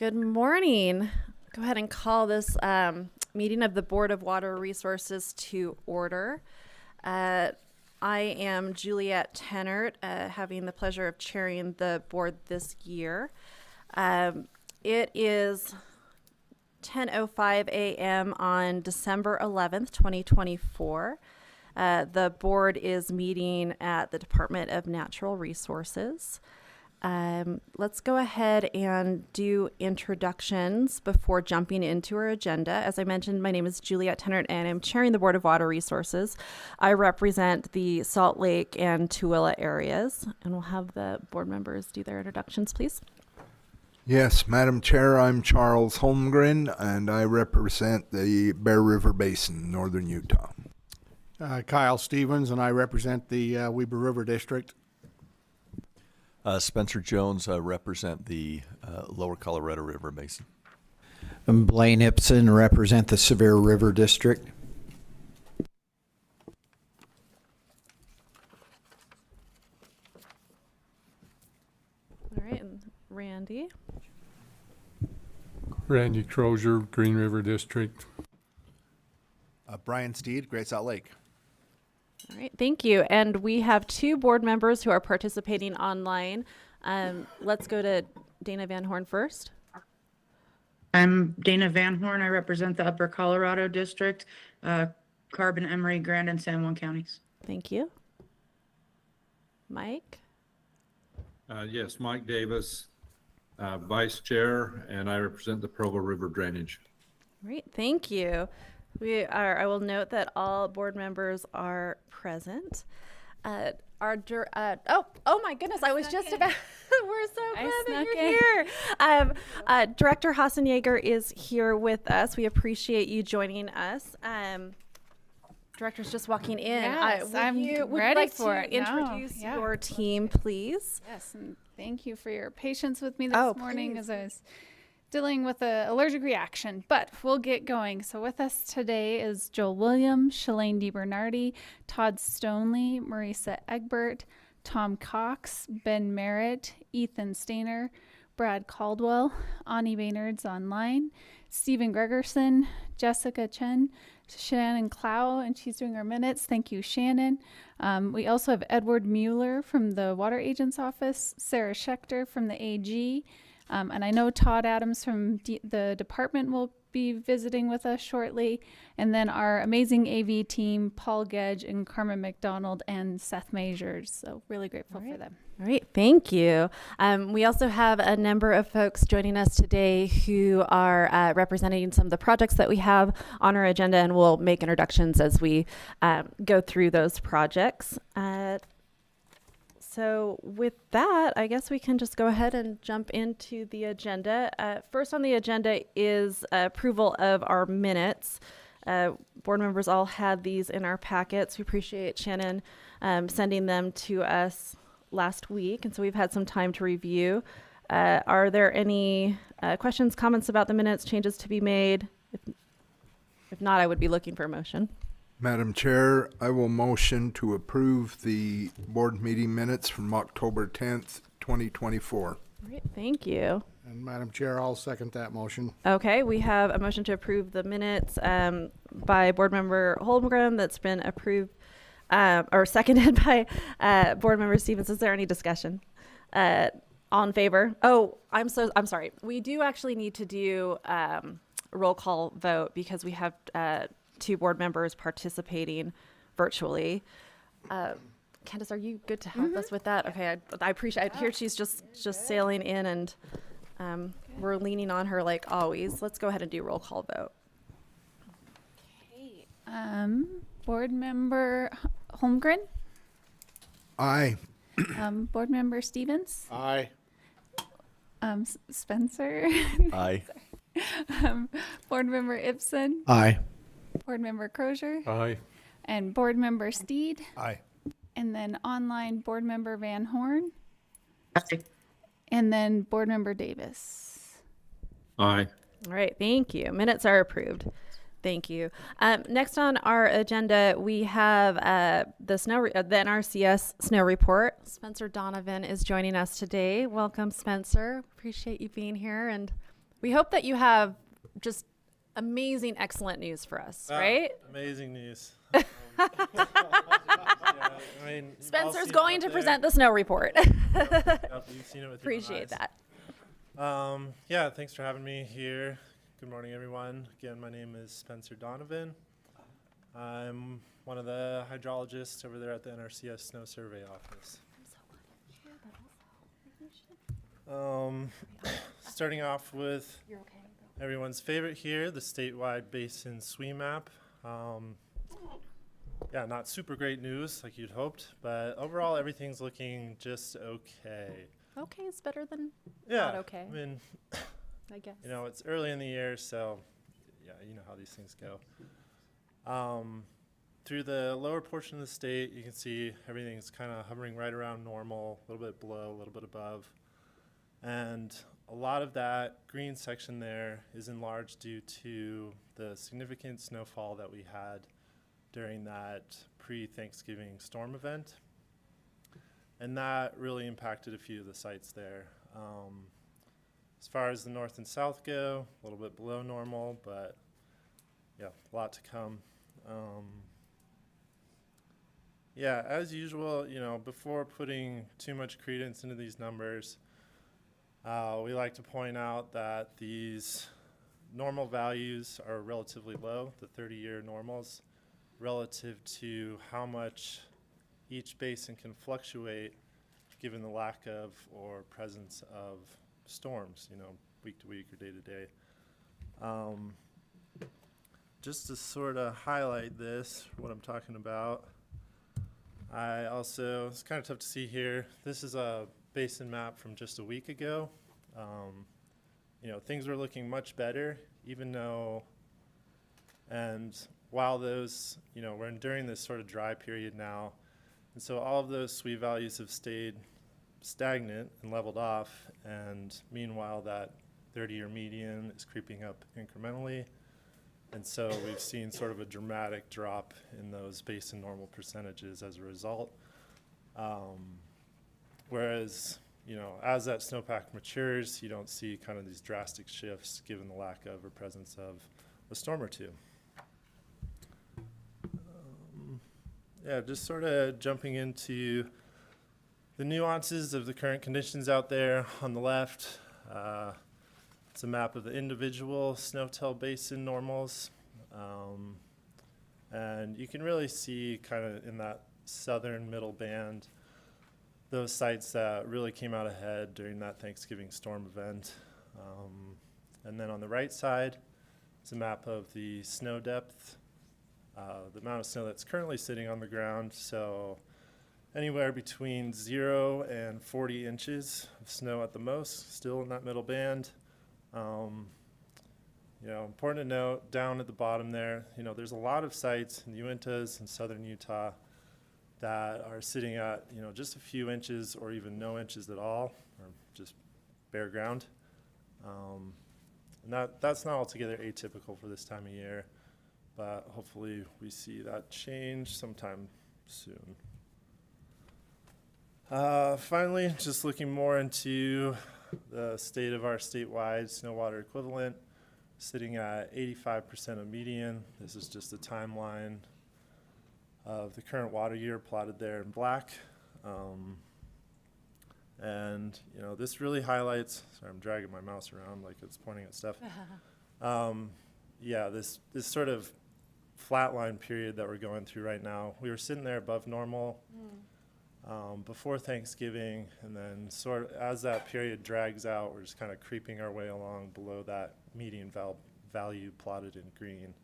Good morning. Go ahead and call this meeting of the Board of Water Resources to order. I am Juliette Tennert, having the pleasure of chairing the board this year. It is 10:05 a.m. on December 11th, 2024. The board is meeting at the Department of Natural Resources. Let's go ahead and do introductions before jumping into our agenda. As I mentioned, my name is Juliette Tennert and I'm chairing the Board of Water Resources. I represent the Salt Lake and Tooele areas, and we'll have the board members do their introductions, please. Yes, Madam Chair, I'm Charles Holmgren, and I represent the Bear River Basin, northern Utah. Kyle Stevens, and I represent the Weber River District. Spencer Jones, I represent the Lower Colorado River Basin. I'm Blaine Ibsen, represent the Sevier River District. All right, and Randy. Randy Crozier, Green River District. Brian Steed, Great Salt Lake. All right, thank you. And we have two board members who are participating online. Let's go to Dana Van Horn first. I'm Dana Van Horn. I represent the Upper Colorado District, Carbon, Emery, Grand, and San Juan counties. Thank you. Mike? Yes, Mike Davis, Vice Chair, and I represent the Provo River Drainage. Great, thank you. I will note that all board members are present. Oh my goodness, I was just about, we're so glad that you're here. Director Hassenjaeger is here with us. We appreciate you joining us. Director's just walking in. Yes, I'm ready for it. Introduce your team, please. Yes, and thank you for your patience with me this morning as I was dealing with an allergic reaction, but we'll get going. So with us today is Joel Williams, Shalane DiBernardi, Todd Stonley, Marisa Egbert, Tom Cox, Ben Merritt, Ethan Stayner, Brad Caldwell, Ani Baynard's online, Stephen Gregerson, Jessica Chen, Shannon Clow, and she's doing our minutes. Thank you, Shannon. We also have Edward Mueller from the Water Agent's Office, Sarah Schechter from the AG, and I know Todd Adams from the department will be visiting with us shortly. And then our amazing AV team, Paul Gedge and Carmen McDonald and Seth Majors. So really grateful for them. All right, thank you. We also have a number of folks joining us today who are representing some of the projects that we have on our agenda, and we'll make introductions as we go through those projects. So with that, I guess we can just go ahead and jump into the agenda. First on the agenda is approval of our minutes. Board members all had these in our packets. We appreciate Shannon sending them to us last week, and so we've had some time to review. Are there any questions, comments about the minutes, changes to be made? If not, I would be looking for a motion. Madam Chair, I will motion to approve the board meeting minutes from October 10th, 2024. Great, thank you. And Madam Chair, I'll second that motion. Okay, we have a motion to approve the minutes by Board Member Holmgren that's been approved or seconded by Board Member Stevens. Is there any discussion? All in favor? Oh, I'm sorry. We do actually need to do a roll call vote because we have two board members participating virtually. Candace, are you good to help us with that? Okay, I appreciate. I hear she's just sailing in, and we're leaning on her like always. Let's go ahead and do roll call vote. Okay. Board Member Holmgren. Aye. Board Member Stevens. Aye. Spencer. Aye. Board Member Ibsen. Aye. Board Member Crozier. Aye. And Board Member Steed. Aye. And then online Board Member Van Horn. Aye. And then Board Member Davis. Aye. All right, thank you. Minutes are approved. Thank you. Next on our agenda, we have the NRCS snow report. Spencer Donovan is joining us today. Welcome, Spencer. Appreciate you being here and We hope that you have just amazing, excellent news for us, right? Amazing news. You've all Spencer's seen it going out to there. present the snow report. Yep, you've seen it with your own Appreciate eyes. that. Yeah, thanks for having me here. Good morning, everyone. Again, my name is Spencer Donovan. I'm one of the hydrologists over there at the NRCS Snow Survey Office. Starting off with everyone's favorite here, the statewide basin SWE map. Yeah, not super great news like you'd hoped, but overall everything's looking just okay. Okay, it's better than Yeah, not okay, I mean, I guess. you know, it's early in the year, so yeah, you know how these things go. Through the lower portion of the state, you can see everything's kind of hovering right around normal, a little bit below, a little bit above. And a lot of that green section there is enlarged due to the significant snowfall that we had during that pre-Thanksgiving storm event. And that really impacted a few of the sites there. As far as the north and south go, a little bit below normal, but yeah, a lot to come. Yeah, as usual, you know, before putting too much credence into these numbers, we like to point out that these normal values are relatively low, the 30-year normals, relative to how much each basin can fluctuate given the lack of or presence of storms, you know, week to week or day to day. Just to sort of highlight this, what I'm talking about, I also, it's kind of tough to see here, this is a basin map from just a week ago. You know, things were looking much better, even though, and while those, you know, we're during this sort of dry period now, and so all of those SWE values have stayed stagnant and leveled off, and meanwhile that 30-year median is creeping up incrementally, and so we've seen sort of a dramatic drop in those basin normal percentages as a result. Whereas, you know, as that snowpack matures, you don't see kind of these drastic shifts given the lack of or presence of a storm or two. Yeah, just sort of jumping into the nuances of the current conditions out there. On the left, it's a map of the individual snow-tail basin normals. And you can really see kind of in that southern middle band those sites that really came out ahead during that Thanksgiving storm event. And then on the right side, it's a map of the snow depth, the amount of snow that's currently sitting on the ground. So anywhere between 0 and 40 inches of snow at the most, still in that middle band. You know, important to note, down at the bottom there, you know, there's a lot of sites in the Uintas and southern Utah that are sitting at, you know, just a few inches or even no inches at all, or just bare ground. And that's not altogether atypical for this time of year, but hopefully we see that change sometime soon. Finally, just looking more into the state of our statewide snow water equivalent, sitting at 85% of median. This is just a timeline of the current water year plotted there in black. And, you know, this really highlights, sorry, I'm dragging my mouse around like it's pointing at stuff. Yeah, this sort of flatline period that we're going through right now, we were sitting there above normal before Thanksgiving, and then sort of as that period drags out, we're just kind of creeping our way along below that median value plotted in green.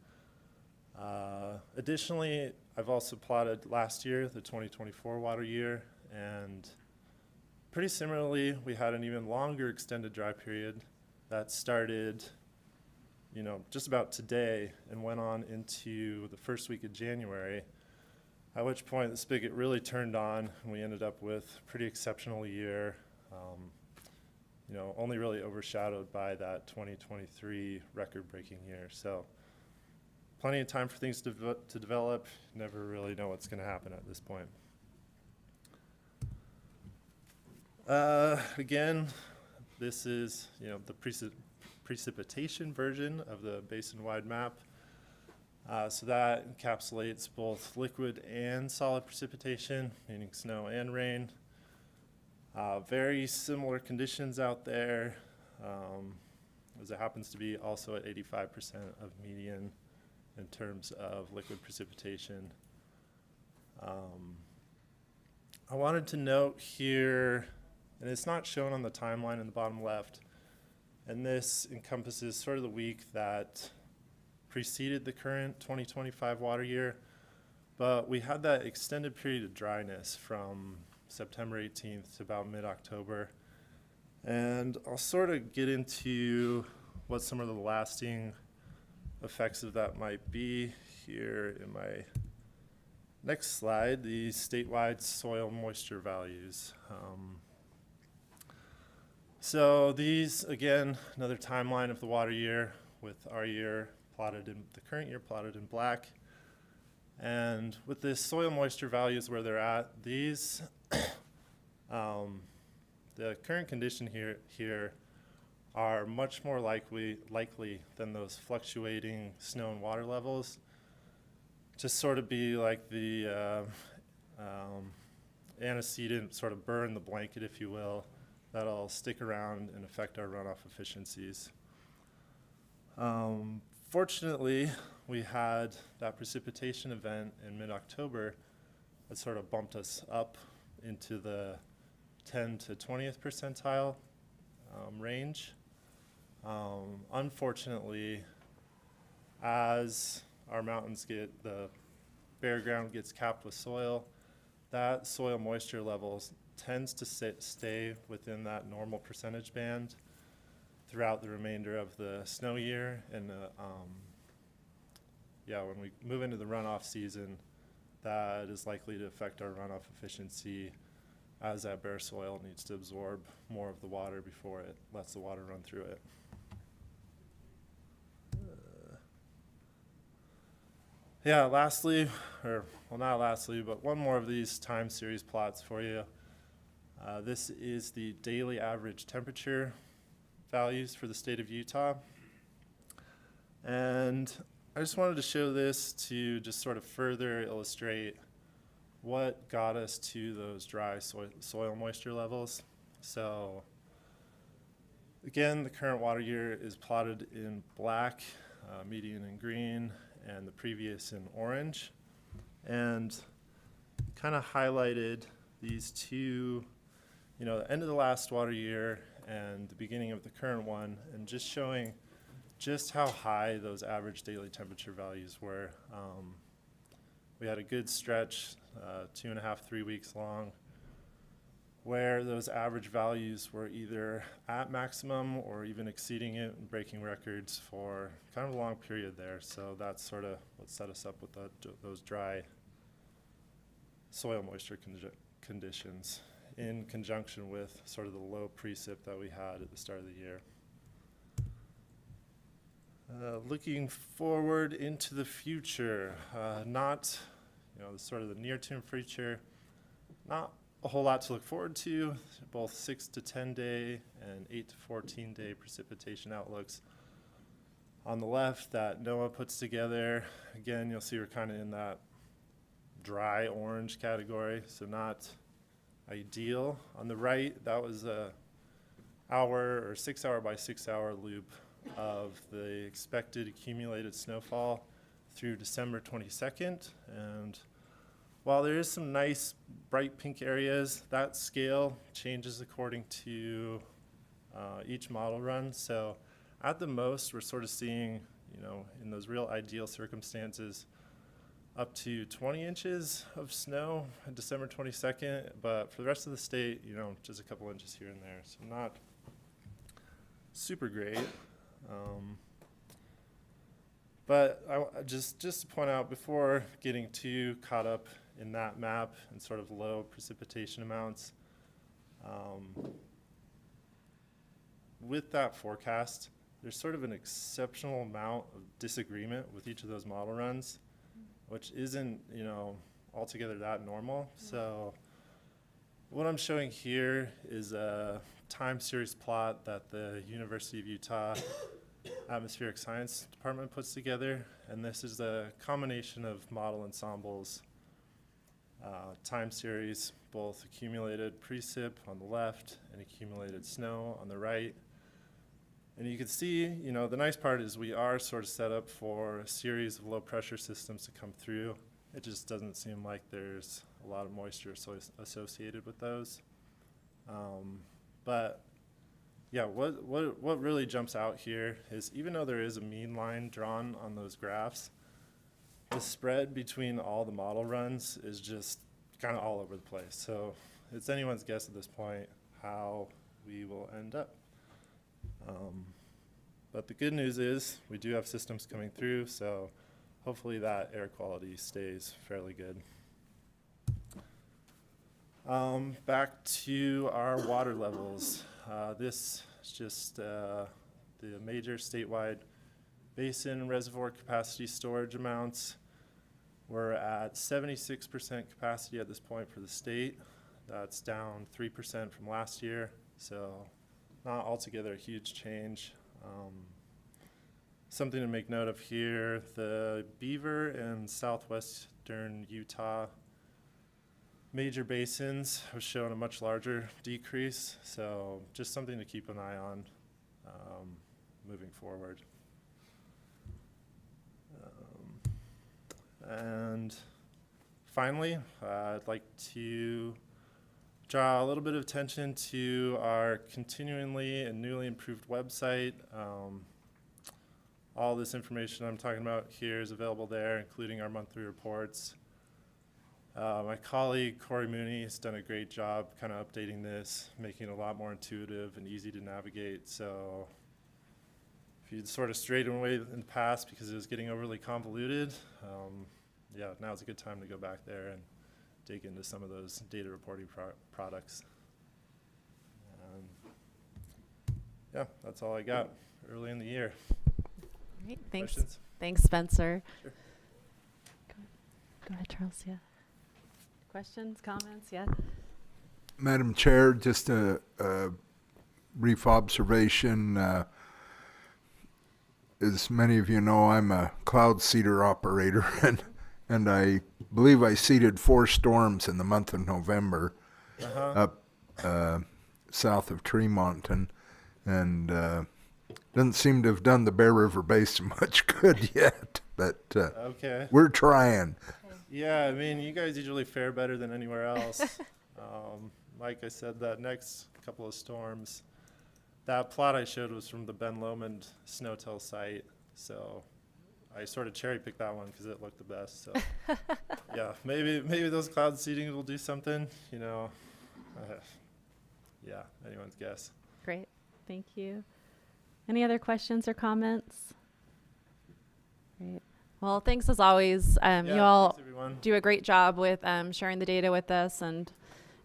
Additionally, I've also plotted last year, the 2024 water year, and pretty similarly, we had an even longer extended dry period that started, you know, just about today and went on into the first week of January, at which point the spigot really turned on and we ended up with a pretty exceptional year, you know, only really overshadowed by that 2023 record-breaking year. So plenty of time for things to develop. Never really know what's going to happen at this point. Again, this is, you know, the precipitation version of the basin-wide map. So that encapsulates both liquid and solid precipitation, meaning snow and rain. Very similar conditions out there, as it happens to be also at 85% of median in terms of liquid precipitation. I wanted to note here, and it's not shown on the timeline in the bottom left, and this encompasses sort of the week that preceded the current 2025 water year, but we had that extended period of dryness from September 18th to about mid-October. And I'll sort of get into what some of the lasting effects of that might be here in my next slide, the statewide soil moisture values. So these, again, another timeline of the water year with our year plotted in, the current year plotted in black. And with the soil moisture values where they're at, these, the current condition here are much more likely than those fluctuating snow and water levels to sort of be like the antecedent, sort of burn the blanket, if you will, that'll stick around and affect our runoff efficiencies. Fortunately, we had that precipitation event in mid-October that sort of bumped us up into the 10 to 20th percentile range. Unfortunately, as our mountains get, the bare ground gets capped with soil, that soil moisture levels tends to stay within that normal percentage band throughout the remainder of the snow year. And when we move into the runoff season, that is likely to affect our runoff efficiency as that bare soil needs to absorb more of the water before it lets the water run through it. Lastly, or well, not lastly, but one more of these time series plots for you. This is the daily average temperature values for the state of Utah. And I just wanted to show this to just sort of further illustrate what got us to those dry soil moisture levels. So again, the current water year is plotted in black, median in green, and the previous in orange. And kind of highlighted these two, the end of the last water year and the beginning of the current one, and just showing just how high those average daily temperature values were. We had a good stretch, 2.5, 3 weeks long, where those average values were either at maximum or even exceeding it and breaking records for kind of a long period there. So that's sort of what set us up with those dry soil moisture conditions in conjunction with sort of the low precip that we had at the start of the year. Looking forward into the future, not, sort of the near-term future, not a whole lot to look forward to, both 6 to 10 day and 8 to 14 day precipitation outlooks. On the left, that NOAA puts together, again, you'll see we're kind of in that dry orange category, so not ideal. On the right, that was a 6 hour by 6 hour loop of the expected accumulated snowfall through December 22nd. And while there is some nice bright pink areas, that scale changes according to each model run. So at the most, we're sort of seeing, in those real ideal circumstances, up to 20 inches of snow on December 22nd. But for the rest of the state, just a couple inches here and there. So not super great. But just to point out, before getting too caught up in that map and sort of low precipitation amounts, with that forecast, there's sort of an exceptional amount of disagreement with each of those model runs, which isn't, altogether that normal. So what I'm showing here is a time series plot that the University of Utah atmospheric science department puts together, and this is a combination of model ensembles, time series, both accumulated precip on the left and accumulated snow on the right. And you can see, you know, the nice part is we are sort of set up for a series of low pressure systems to come through. It just doesn't seem like there's a lot of moisture associated with those. But yeah, what really jumps out here is even though there is a mean line drawn on those graphs, the spread between all the model runs is just kind of all over the place. So it's anyone's guess at this point how we will end up. But the good news is we do have systems coming through, so hopefully that air quality stays fairly good. Back to our water levels. This is just the major statewide basin reservoir capacity storage amounts. We're at 76% capacity at this point for the state. That's down 3% from last year, so not altogether a huge change. Something to make note of here, the Beaver and southwestern Utah major basins have shown a much larger decrease, so just something to keep an eye on moving forward. And finally, I'd like to draw a little bit of attention to our continually and newly improved website. All this information I'm talking about here is available there, including our monthly reports. My colleague, Corey Mooney, has done a great job kind of updating this, making it a lot more intuitive and easy to navigate. So if you'd sort of strayed away in the past because it was getting overly convoluted, yeah, now's a good time to go back there and dig into some of those data reporting products. Yeah, that's all I got early in the year. Great, thanks. Questions? Thanks, Spencer. Sure. Go ahead, Charles. Yeah. Questions, comments? Yeah. Madam Chair, just a brief observation. As many of you know, I'm a cloud seeder operator, and I believe I seeded 4 storms in the month of November up south of Tremont, and doesn't seem to have done the Bear River Basin much good yet, but Okay. we're trying. Yeah, I mean, you guys usually fare better than anywhere else. Like I said, that next couple of storms, that plot I showed was from the Ben Lomond Snowtail site, so I sort of cherry-picked that one because it looked the best. So yeah, maybe those cloud seeding will do something, you know. Yeah, anyone's guess. Great. Thank you. Any other questions or comments? Great. Well, thanks as always. Yeah, You all thanks, everyone. do a great job with sharing the data with us, and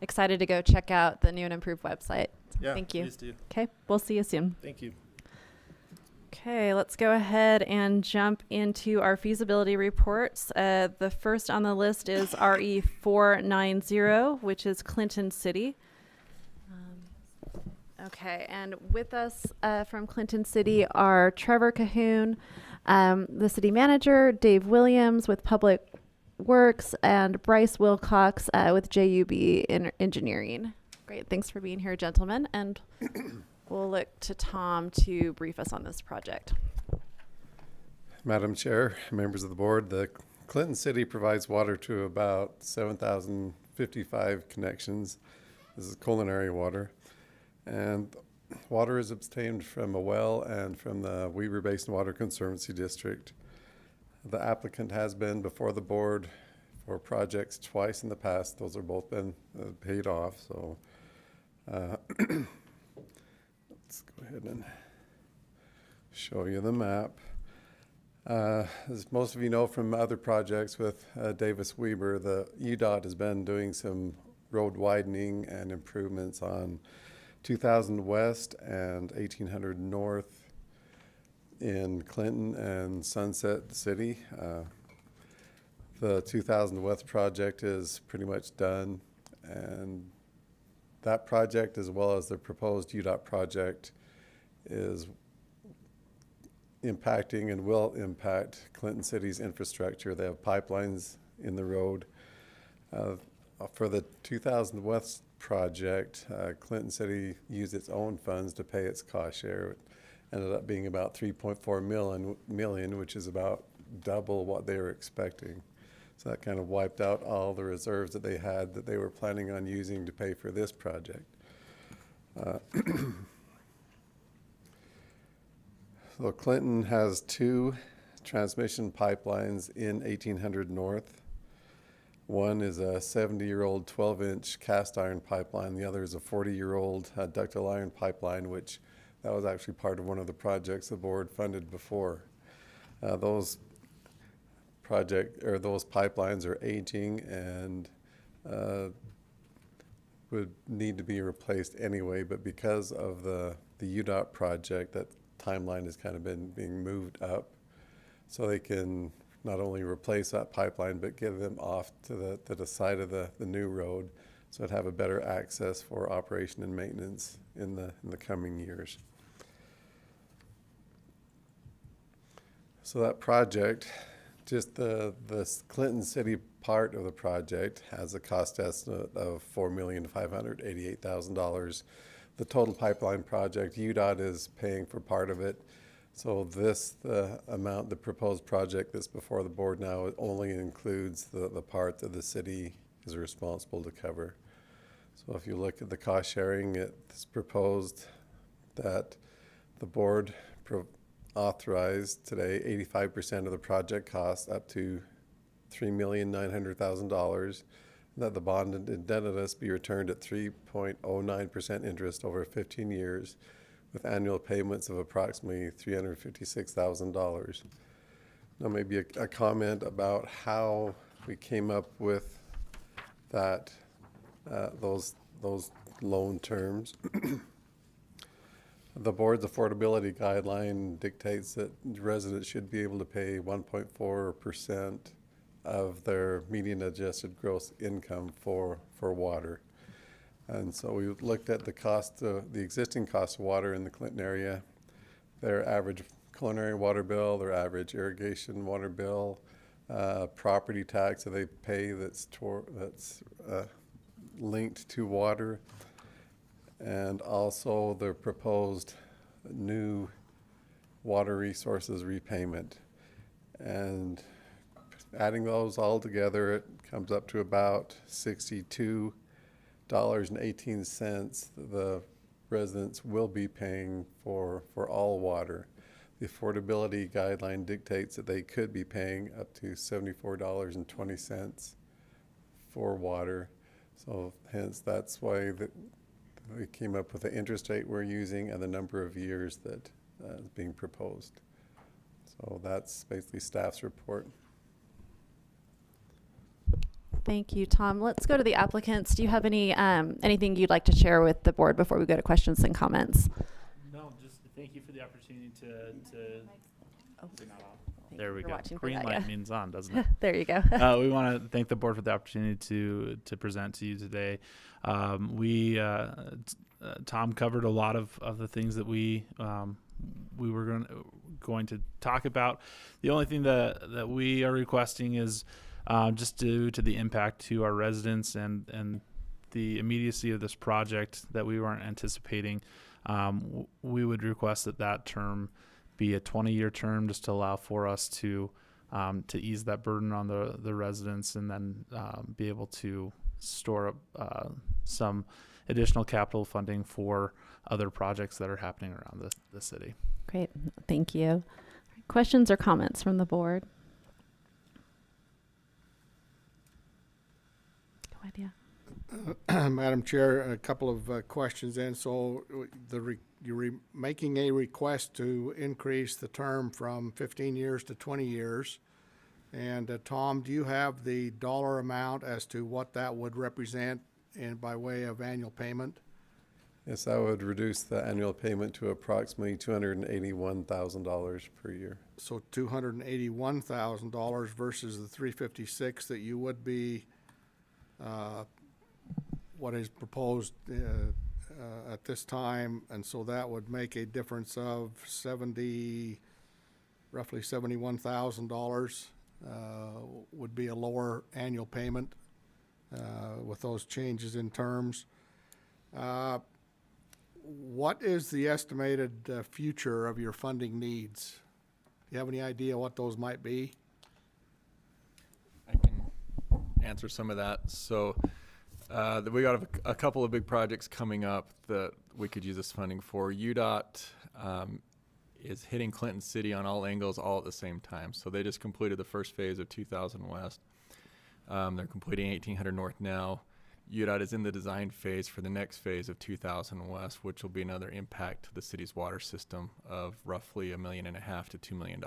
excited to go check out the new and improved website. Yeah, Thank you. please do. Okay, we'll see you soon. Thank you. Okay, let's go ahead and jump into our feasibility reports. The first on the list is RE 490, which is Clinton City. Okay, and with us from Clinton City are Trevor Cahoon, the city manager, Dave Williams with Public Works, and Bryce Wilcox with JUB Engineering. Great, thanks for being here, gentlemen, and we'll look to Tom to brief us on this project. Madam Chair, members of the board, the Clinton City provides water to about 7,055 connections. This is culinary water. And water is obtained from a well and from the Weber Basin Water Conservancy District. The applicant has been before the board for projects twice in the past. Those are both been paid off. So let's go ahead and show you the map. As most of you know from other projects with Davis Weber, the UDOT has been doing some road widening and improvements on 2000 West and 1800 North in Clinton and Sunset City. The 2000 West project is pretty much done, and that project, as well as the proposed UDOT project, is impacting and will impact Clinton City's infrastructure. They have pipelines in the road. For the 2000 West project, Clinton City used its own funds to pay its cost share. It ended up being about 3.4 million, which is about double what they were expecting. So that kind of wiped out all the reserves that they had that they were planning on using to pay for this project. So Clinton has 2 transmission pipelines in 1800 North. One is a 70-year-old 12-inch cast iron pipeline. The other is a 40-year-old ductile iron pipeline, which that was actually part of one of the projects the board funded before. Those pipelines are aging and would need to be replaced anyway, but because of the UDOT project, that timeline has kind of been being moved up so they can not only replace that pipeline but get them off to the side of the new road so it'd have a better access for operation and maintenance in the coming years. So that project, just the Clinton City part of the project has a cost estimate of $4,588,000. The total pipeline project, UDOT is paying for part of it. So the proposed project that's before the board now only includes the part that the city is responsible to cover. So if you look at the cost sharing, it's proposed that the board authorized today 85% of the project cost up to $3,900,000. That the bond indebtedness be returned at 3.09% interest over 15 years with annual payments of approximately $356,000. Now maybe a comment about how we came up with that, those loan terms. The board's affordability guideline dictates that residents should be able to pay 1.4% of their median adjusted gross income for water. And so we looked at the existing cost of water in the Clinton area, their average culinary water bill, their average irrigation water bill, property tax that they pay that's linked to water, and also the proposed new water resources repayment. And adding those all together, it comes up to about $62.18 the residents will be paying for all water. The affordability guideline dictates that they could be paying up to $74.20 for water. So hence that's why we came up with the interest rate we're using and the number of years that is being proposed. So that's basically staff's report. Thank you, Tom. Let's go to the applicants. Do you have anything you'd like to share with the board before we go to questions and comments? No, just thank you for the opportunity to Oh. there we for go. watching for Green that, light yeah. means on, doesn't it? There you go. We want to thank the board for the opportunity to present to you today. Tom covered a lot of the things that we were going to talk about. The only thing that we are requesting is just due to the impact to our residents and the immediacy of this project that we weren't anticipating, we would request that term be a 20-year term just to allow for us to ease that burden on the residents and then be able to store up some additional capital funding for other projects that are happening around the city. Great. Thank you. Questions or comments from the board? Go ahead, yeah. Madam Chair, a couple of questions then. So you're making a request to increase the term from 15 years to 20 years. And Tom, do you have the dollar amount as to what that would represent by way of annual payment? Yes, that would reduce the annual payment to approximately $281,000 per year. So $281,000 versus the $356 that you would be what is proposed at this time, and so that would make a difference of $70 roughly $71,000 would be a lower annual payment with those changes in terms. What is the estimated future of your funding needs? Do you have any idea what those might be? I can answer some of that. So we got a couple of big projects coming up that we could use this funding for. UDOT is hitting Clinton City on all angles all at the same time. So they just completed the first phase of 2000 West. They're completing 1800 North now. UDOT is in the design phase for the next phase of 2000 West, which will be another impact to the city's water system of roughly $1.5 million to $2 million.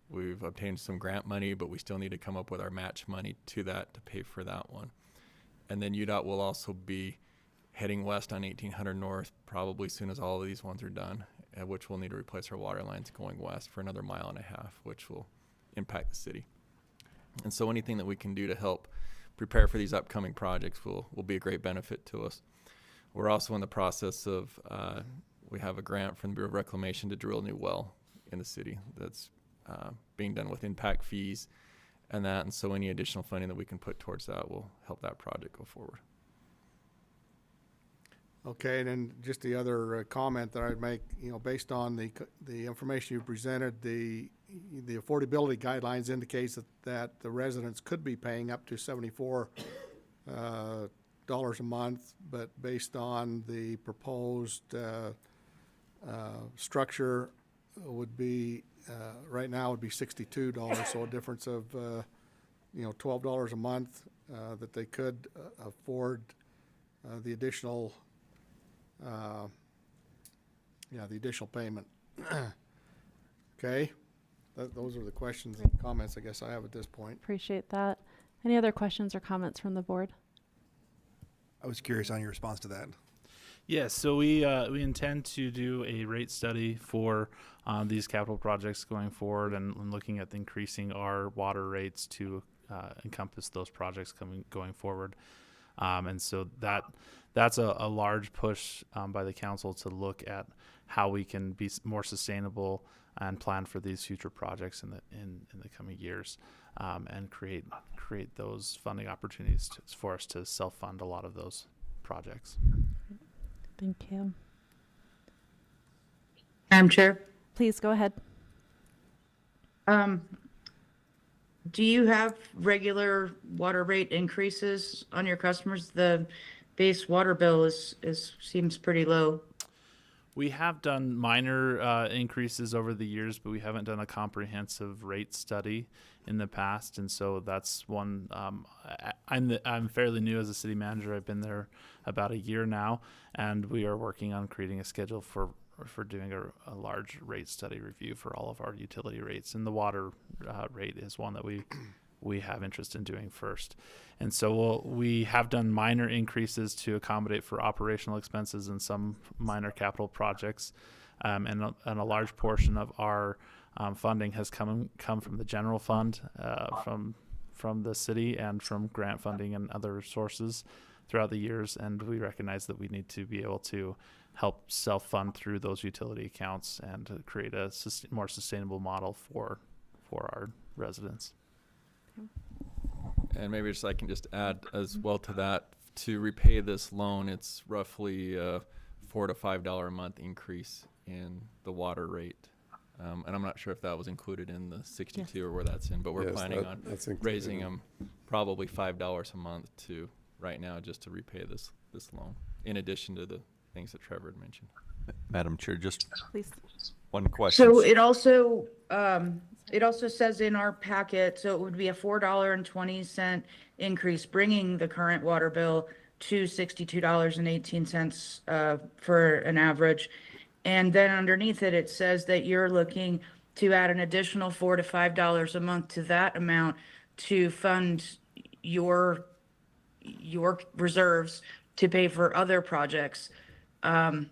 We've obtained some grant money, but we still need to come up with our match money to that to pay for that one. And then UDOT will also be heading west on 1800 North probably as soon as all of these ones are done, which we'll need to replace our water lines going west for another 1.5 miles, which will impact the city. And so anything that we can do to help prepare for these upcoming projects will be a great benefit to us. We're also in the process of, we have a grant from the Bureau of Reclamation to drill a new well in the city that's being done with impact fees and that. And so any additional funding that we can put towards that will help that project go forward. Okay, and then just the other comment that I'd make, based on the information you presented, the affordability guidelines indicates that the residents could be paying up to $74 a month, but based on the proposed structure would be right now would be $62, so a difference of $12 a month that they could afford the additional the additional payment. Okay, those are the questions and comments I guess I have at this point. Appreciate that. Any other questions or comments from the board? I was curious on your response to that. Yes, so we intend to do a rate study for these capital projects going forward and looking at increasing our water rates to encompass those projects going forward. And so that's a large push by the council to look at how we can be more sustainable and plan for these future projects in the coming years, and create those funding opportunities for us to self-fund a lot of those projects. Thank you. Madam Chair. Please go ahead. Do you have regular water rate increases on your customers? The base water bill seems pretty low. We have done minor increases over the years, but we haven't done a comprehensive rate study in the past, and so that's one. I'm fairly new as a city manager. I've been there about a year now, and we are working on creating a schedule for doing a large rate study review for all of our utility rates, and the water rate is one that we have interest in doing first. And so we have done minor increases to accommodate for operational expenses and some minor capital projects, and a large portion of our funding has come from the general fund, from the city and from grant funding and other sources throughout the years. And we recognize that we need to be able to help self-fund through those utility accounts and to create a more sustainable model for our residents. And maybe I can just add as well to that, to repay this loan, it's roughly a $4 to $5 a month increase in the water rate. And I'm not sure if that was included in the 62 or where that's in, but we're planning on raising them probably $5 a month right now just to repay this loan, in addition to the things that Trevor had mentioned. Madam Chair, just Please. one question. So it also says in our packet, so it would be a $4.20 increase, bringing the current water bill to $62.18 for an average. And then underneath it, it says that you're looking to add an additional $4 to $5 a month to that amount to fund your reserves to pay for other projects.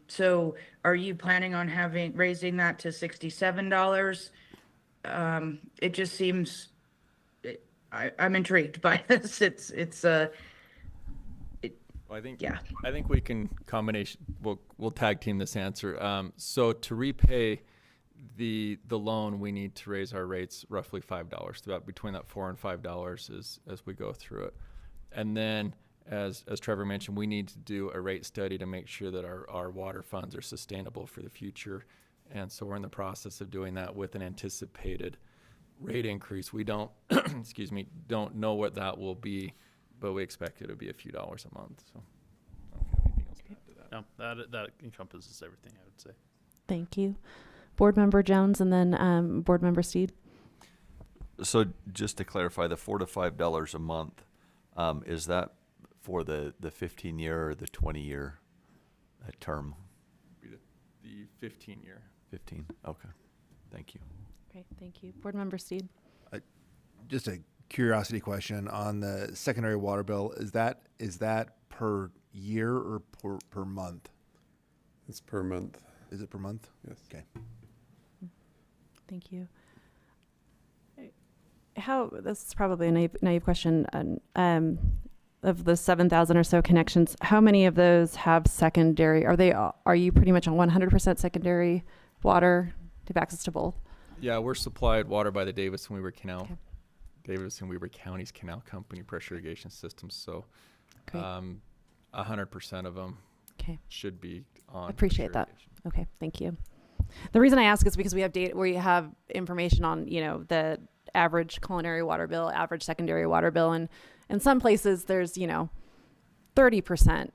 So are you planning on raising that to $67? It just seems, I'm intrigued by this. Well, I think yeah. I think we can we'll tag team this answer. So to repay the loan, we need to raise our rates roughly $5, about between that $4 and $5 as we go through it. And then, as Trevor mentioned, we need to do a rate study to make sure that our water funds are sustainable for the future. And so we're in the process of doing that with an anticipated rate increase. We don't, excuse me, don't know what that will be, but we expect it to be a few dollars a month. So I don't have anything else to add to that. No, that encompasses everything, I would say. Thank you. Board Member Jones and then Board Member Steed. So just to clarify, the $4 to $5 a month, is that for the 15-year or the 20-year term? The 15-year. 15. Okay. Thank you. Great, thank you. Board Member Steed. Just a curiosity question on the secondary water bill. Is that per year or per month? It's per month. Is it per month? Yes. Okay. Thank you. This is probably a naive question. Of the 7,000 or so connections, how many of those have secondary? Are you pretty much on 100% secondary water? Do you have access to both? Yeah, we're supplied water by the Davis and Weber County's canal company pressure irrigation systems. So, 100% of them should be on. Appreciate that. Okay, thank you. The reason I ask is because we have data where you have information on, the average culinary water bill, average secondary water bill, and in some places there's, 30%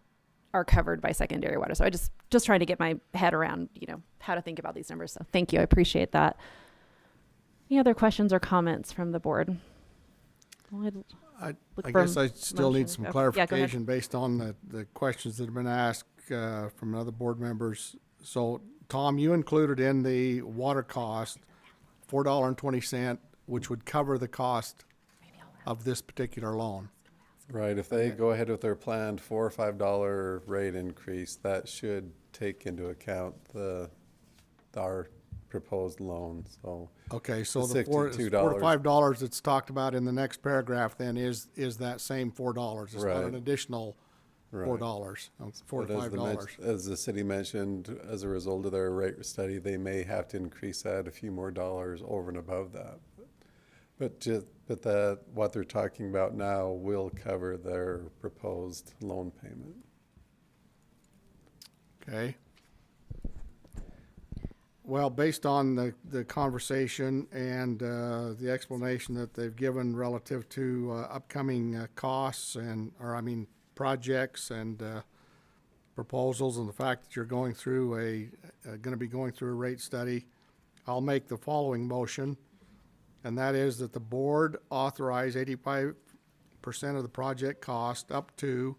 are covered by secondary water. So I just trying to get my head around, how to think about these numbers. So thank you. I appreciate that. Any other questions or comments from the board? I guess I still need some clarification based on the questions that have been asked from other board members. So, Tom, you included in the water cost $4.20, which would cover the cost of this particular loan. Right. If they go ahead with their planned $4 or $5 rate increase, that should take into account our proposed loan. So okay, so the $4 to $5 that's talked about in the next paragraph then is that same $4. It's not an additional $4. $4 to $5. As the city mentioned, as a result of their rate study, they may have to increase that a few more dollars over and above that. But what they're talking about now will cover their proposed loan payment. Okay. Well, based on the conversation and the explanation that they've given relative to upcoming costs projects and proposals, and the fact that you're going to be going through a rate study, I'll make the following motion, and that is that the board authorize 85% of the project cost up to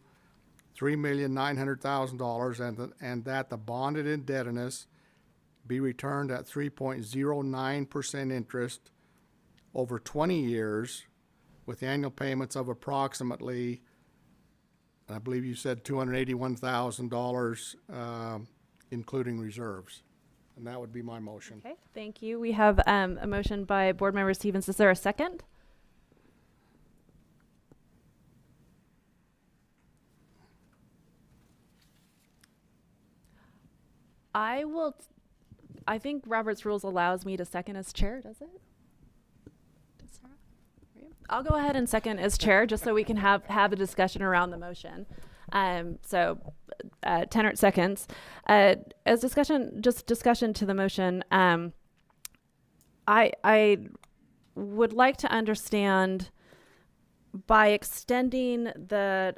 $3,900,000, and that the bonded indebtedness be returned at 3.09% interest over 20 years with annual payments of approximately, I believe you said $281,000, including reserves. And that would be my motion. Okay, thank you. We have a motion by Board Member Stevens. Is there a second? I think Robert's rules allows me to second as chair, does it? I'll go ahead and second as chair just so we can have a discussion around the motion. Tenor seconds. As discussion to the motion, I would like to understand, by extending the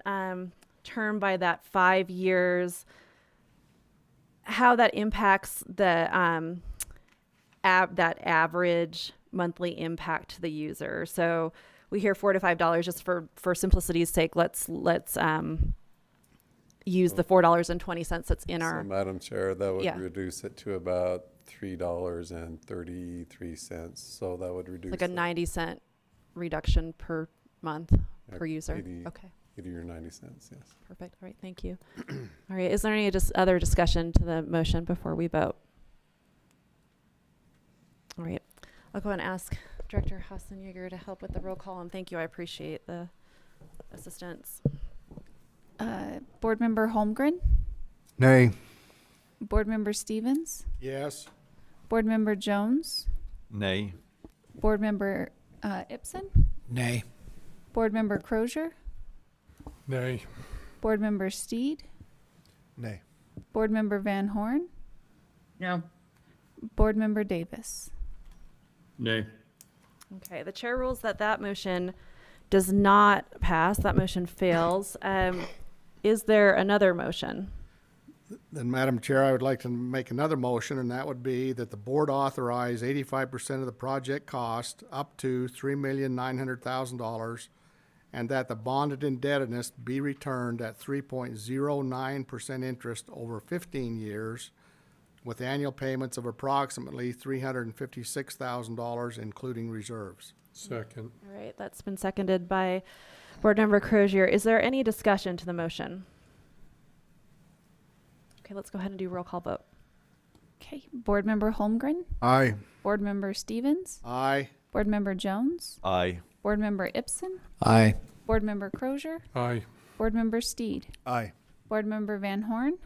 term by that 5 years, how that impacts the that average monthly impact to the user. So we hear $4 to $5 just for simplicity's sake. Let's use the $4.20 that's in our. Madam Chair, that would reduce it to about $3.33. So that would reduce like a 90-cent reduction per month per user. 80 or 90 cents, yes. Perfect. All right, thank you. All right, is there any other discussion to the motion before we vote? All right, I'll go and ask Director Hassan-Yeager to help with the roll call, and thank you. I appreciate the assistance. Board Member Holmgren? Nay. Board Member Stevens? Yes. Board Member Jones, Nay. Board Member Ibsen, Nay. Board Member Crozier, Nay. Board Member Steed, Nay. Board Member Van Horn, No. Board Member Davis. Nay. Okay, the chair rules that that motion does not pass. That motion fails. Is there another motion? Then, Madam Chair, I would like to make another motion, and that would be that the board authorize 85% of the project cost up to $3,900,000, and that the bonded indebtedness be returned at 3.09% interest over 15 years, with annual payments of approximately $356,000, including reserves. Second. All right, that's been seconded by Board Member Crozier. Is there any discussion to the motion? Okay, let's go ahead and do roll call vote. Okay, Board Member Holmgren, Aye. Board Member Stevens, Aye. Board Member Jones, Aye. Board Member Ibsen, Aye. Board Member Crozier, Aye. Board Member Steed, Aye. Board Member Van Horn,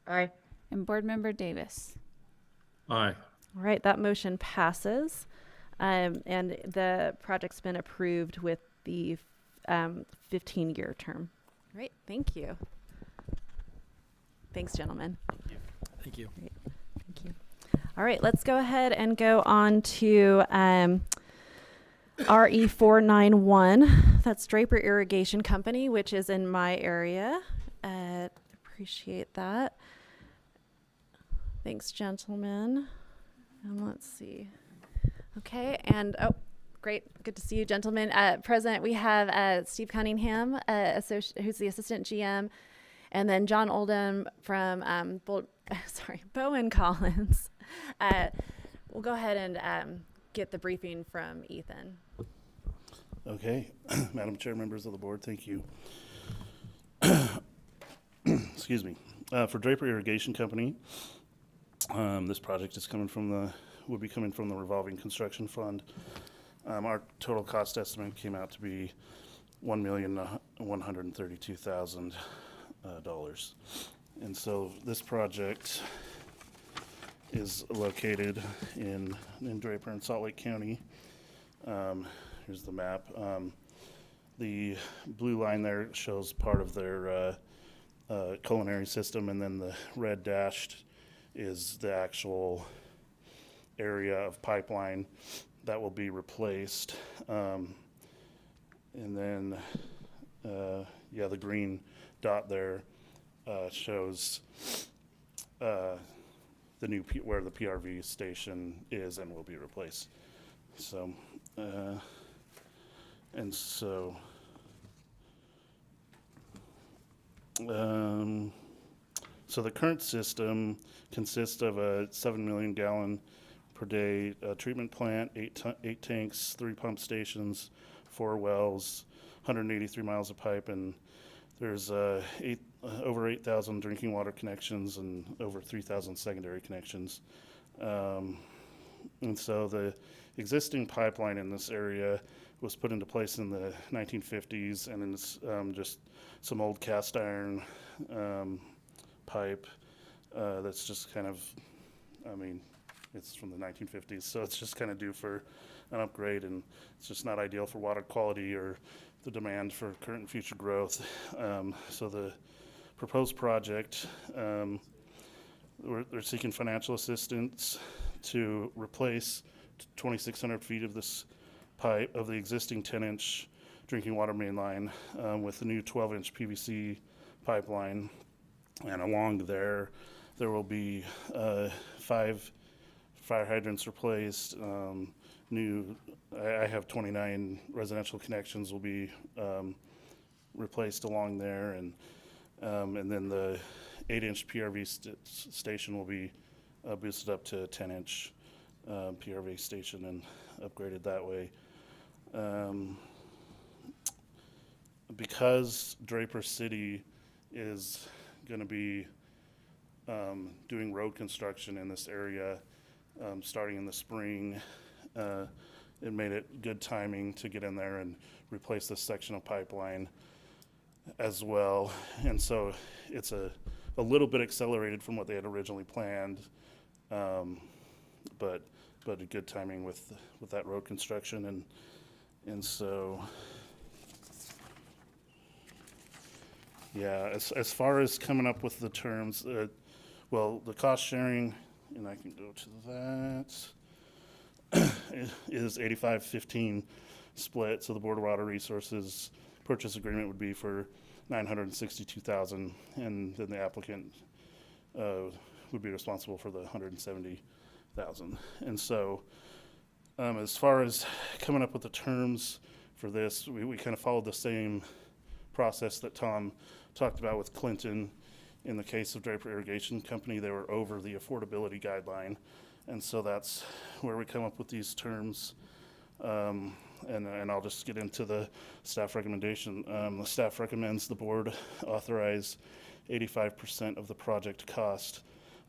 Aye. and Board Member Davis. Aye. All right, that motion passes. And the project's been approved with the 15-year term. All right, thank you. Thanks, gentlemen. Thank you. Great. Thank you. All right, let's go ahead and go on to RE491. That's Draper Irrigation Company, which is in my area. Appreciate that. Thanks, gentlemen. And let's see. Okay, and oh, great. Good to see you, gentlemen. Present, we have Steve Cunningham, who's the assistant GM, and then John Oldham from Bowen Collins. We'll go ahead and get the briefing from Ethan. Okay, Madam Chair, members of the board, thank you. Excuse me. For Draper Irrigation Company, this project is would be coming from the revolving construction fund. Our total cost estimate came out to be $1,132,000. And so this project is located in Draper and Salt Lake County. Here's the map. The blue line there shows part of their culinary system, and then the red dashed is the actual area of pipeline that will be replaced. And then, the green dot there shows the new where the PRV station is and will be replaced. So, so the current system consists of a 7 million gallon per day treatment plant, eight tanks, 3 pump stations, 4 wells, 183 miles of pipe, and there's over 8,000 drinking water connections and over 3,000 secondary connections. And so the existing pipeline in this area was put into place in the 1950s, and it's just some old cast iron pipe that's just kind of, it's from the 1950s, so it's just kind of due for an upgrade, and it's just not ideal for water quality or the demand for current and future growth. So the proposed project, they're seeking financial assistance to replace 2,600 feet of this pipe, of the existing 10-inch drinking water main line, with the new 12-inch PVC pipeline. And along there will be 5 fire hydrants replaced. I have 29 residential connections will be replaced along there, and then the 8-inch PRV station will be boosted up to a 10-inch PRV station and upgraded that way. Because Draper City is going to be doing road construction in this area starting in the spring, it made it good timing to get in there and replace this section of pipeline as well. And so it's a little bit accelerated from what they had originally planned. but a good timing with that road construction, and so yeah. As far as coming up with the terms, well, the cost sharing, and I can go to that, is 85-15 split. So the Board of Water Resources purchase agreement would be for $962,000, and then the applicant would be responsible for the $170,000. And so, as far as coming up with the terms for this, we kind of followed the same process that Tom talked about with Clinton. In the case of Draper Irrigation Company, they were over the affordability guideline, and so that's where we come up with these terms. And I'll just get into the staff recommendation. The staff recommends the board authorize 85% of the project cost,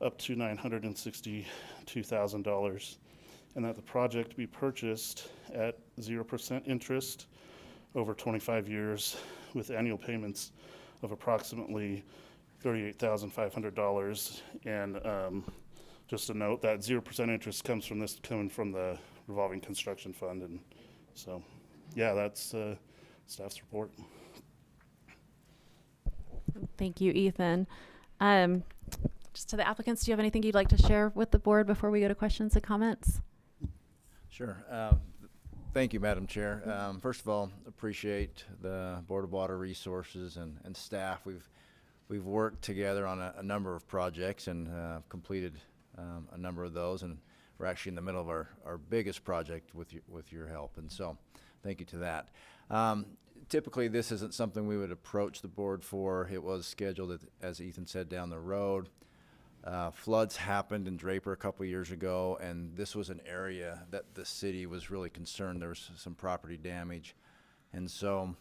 up to $962,000, and that the project be purchased at 0% interest over 25 years with annual payments of approximately $38,500. And just a note that 0% interest coming from the revolving construction fund. And so, yeah, that's staff's report. Thank you, Ethan. Just to the applicants, do you have anything you'd like to share with the board before we go to questions and comments? Sure. Thank you, Madam Chair. First of all, appreciate the Board of Water Resources and staff. We've worked together on a number of projects and completed a number of those, and we're actually in the middle of our biggest project with your help, and so thank you to that. Typically, this isn't something we would approach the board for. It was scheduled, as Ethan said, down the road. Floods happened in Draper a couple years ago, and this was an area that the city was really concerned there was some property damage. And so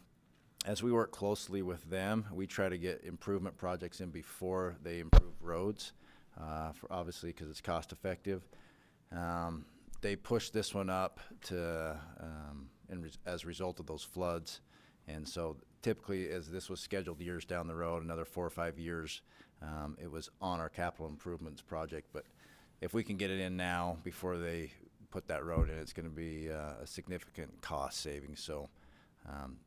as we work closely with them, we try to get improvement projects in before they improve roads, obviously because it's cost effective. They pushed this one up to as a result of those floods. And so typically, as this was scheduled years down the road, another 4 or 5 years, it was on our capital improvements project. But if we can get it in now before they put that road in, it's going to be a significant cost savings. So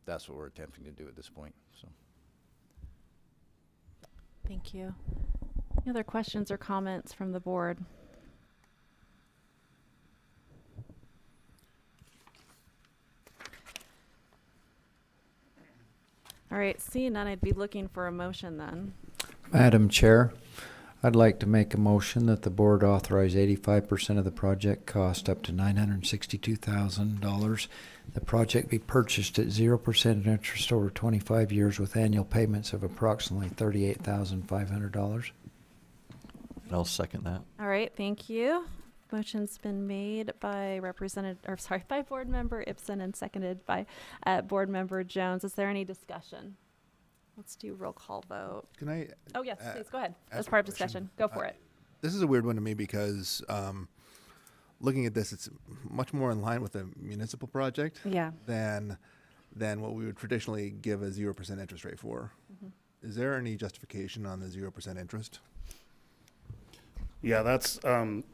that's what we're attempting to do at this point. So. Thank you. Any other questions or comments from the board? All right, seeing none, I'd be looking for a motion then. Madam Chair, I'd like to make a motion that the board authorize 85% of the project cost up to $962,000. The project be purchased at 0% interest over 25 years with annual payments of approximately $38,500. I'll second that. All right, thank you. Motion's been made by by Board Member Ibsen and seconded by Board Member Jones. Is there any discussion? Let's do roll call vote. Can I? Oh yes, please go ahead. As part of discussion, go for it. This is a weird one to me because looking at this, it's much more in line with a municipal project than what we would traditionally give a 0% interest rate for. Mm-hmm. Is there any justification on the 0% interest? Yeah, that's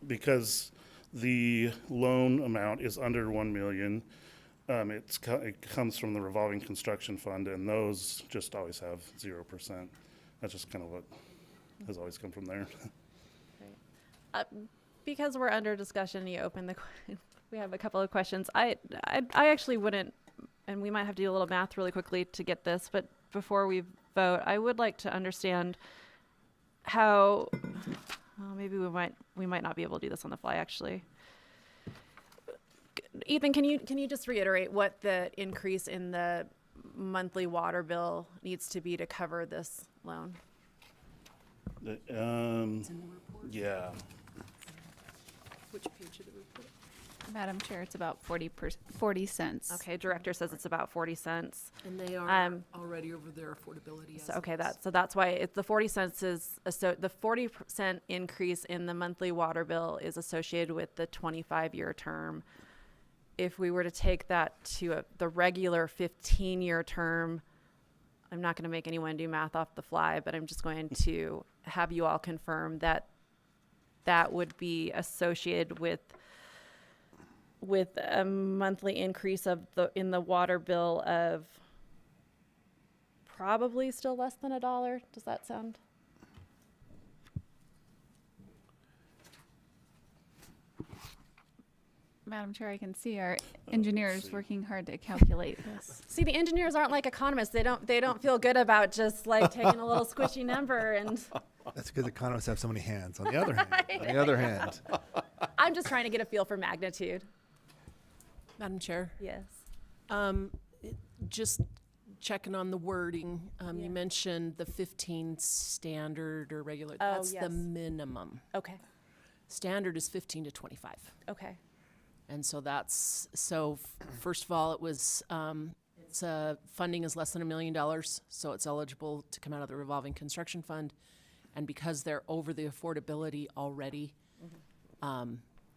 because the loan amount is under $1 million. It comes from the revolving construction fund, and those just always have 0%. That's just kind of what has always come from there. Right. Because we're under discussion, you open the. We have a couple of questions. I actually wouldn't, and we might have to do a little math really quickly to get this. But before we vote, I would like to understand how. Well, maybe we might not be able to do this on the fly, actually. Ethan, can you just reiterate what the increase in the monthly water bill needs to be to cover this loan? It's in the report. Yeah. Which page of the report? Madam Chair, it's about 40 cents. Okay, director says it's about 40 cents. And they are already over their affordability. So, okay, that's why the 40 cents is the 40% increase in the monthly water bill is associated with the 25-year term. If we were to take that to the regular 15-year term, I'm not going to make anyone do math off the fly, but I'm just going to have you all confirm that that would be associated with a monthly increase in the water bill of probably still less than $1. Does that sound? Madam Chair, I can see our engineers working hard to calculate this. See, the engineers aren't like economists. They don't feel good about just like taking a little squishy number and. That's because economists have so many hands. On the other hand, I'm just trying to get a feel for magnitude. Madam Chair, Yes. just checking on the wording. You mentioned the 15 standard or regular. Oh, That's the yes. minimum. Okay. Standard is 15 to 25. Okay. And so first of all, it was, funding is less than $1 million, so it's eligible to come out of the revolving construction fund. And because they're over the affordability already,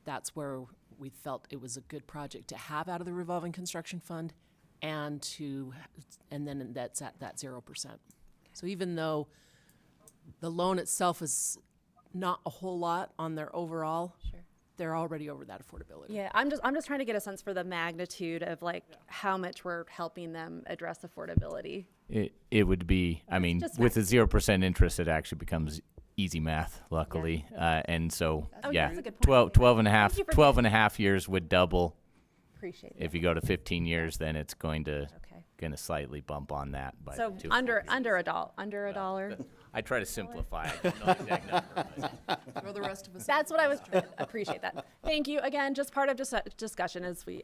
that's where we felt it was a good project to have out of the revolving construction fund, and then that's at that 0%. So even though the loan itself is not a whole lot on their overall, they're already over that affordability. Yeah, I'm just trying to get a sense for the magnitude of like how much we're helping them address affordability. It would be, I mean, Just with the 0% interest, it actually becomes easy math, luckily. And so, Oh, yeah, that's a good point. 12 and a half, Thank you for 12 and a half years would double. Appreciate it. If you go to 15 years, then it's going to Okay. slightly bump on that. By So two. under $1. I try to simplify. I don't know the exact number. Throw the rest of us. That's what I was. Appreciate that. Thank you again. Just part of discussion as we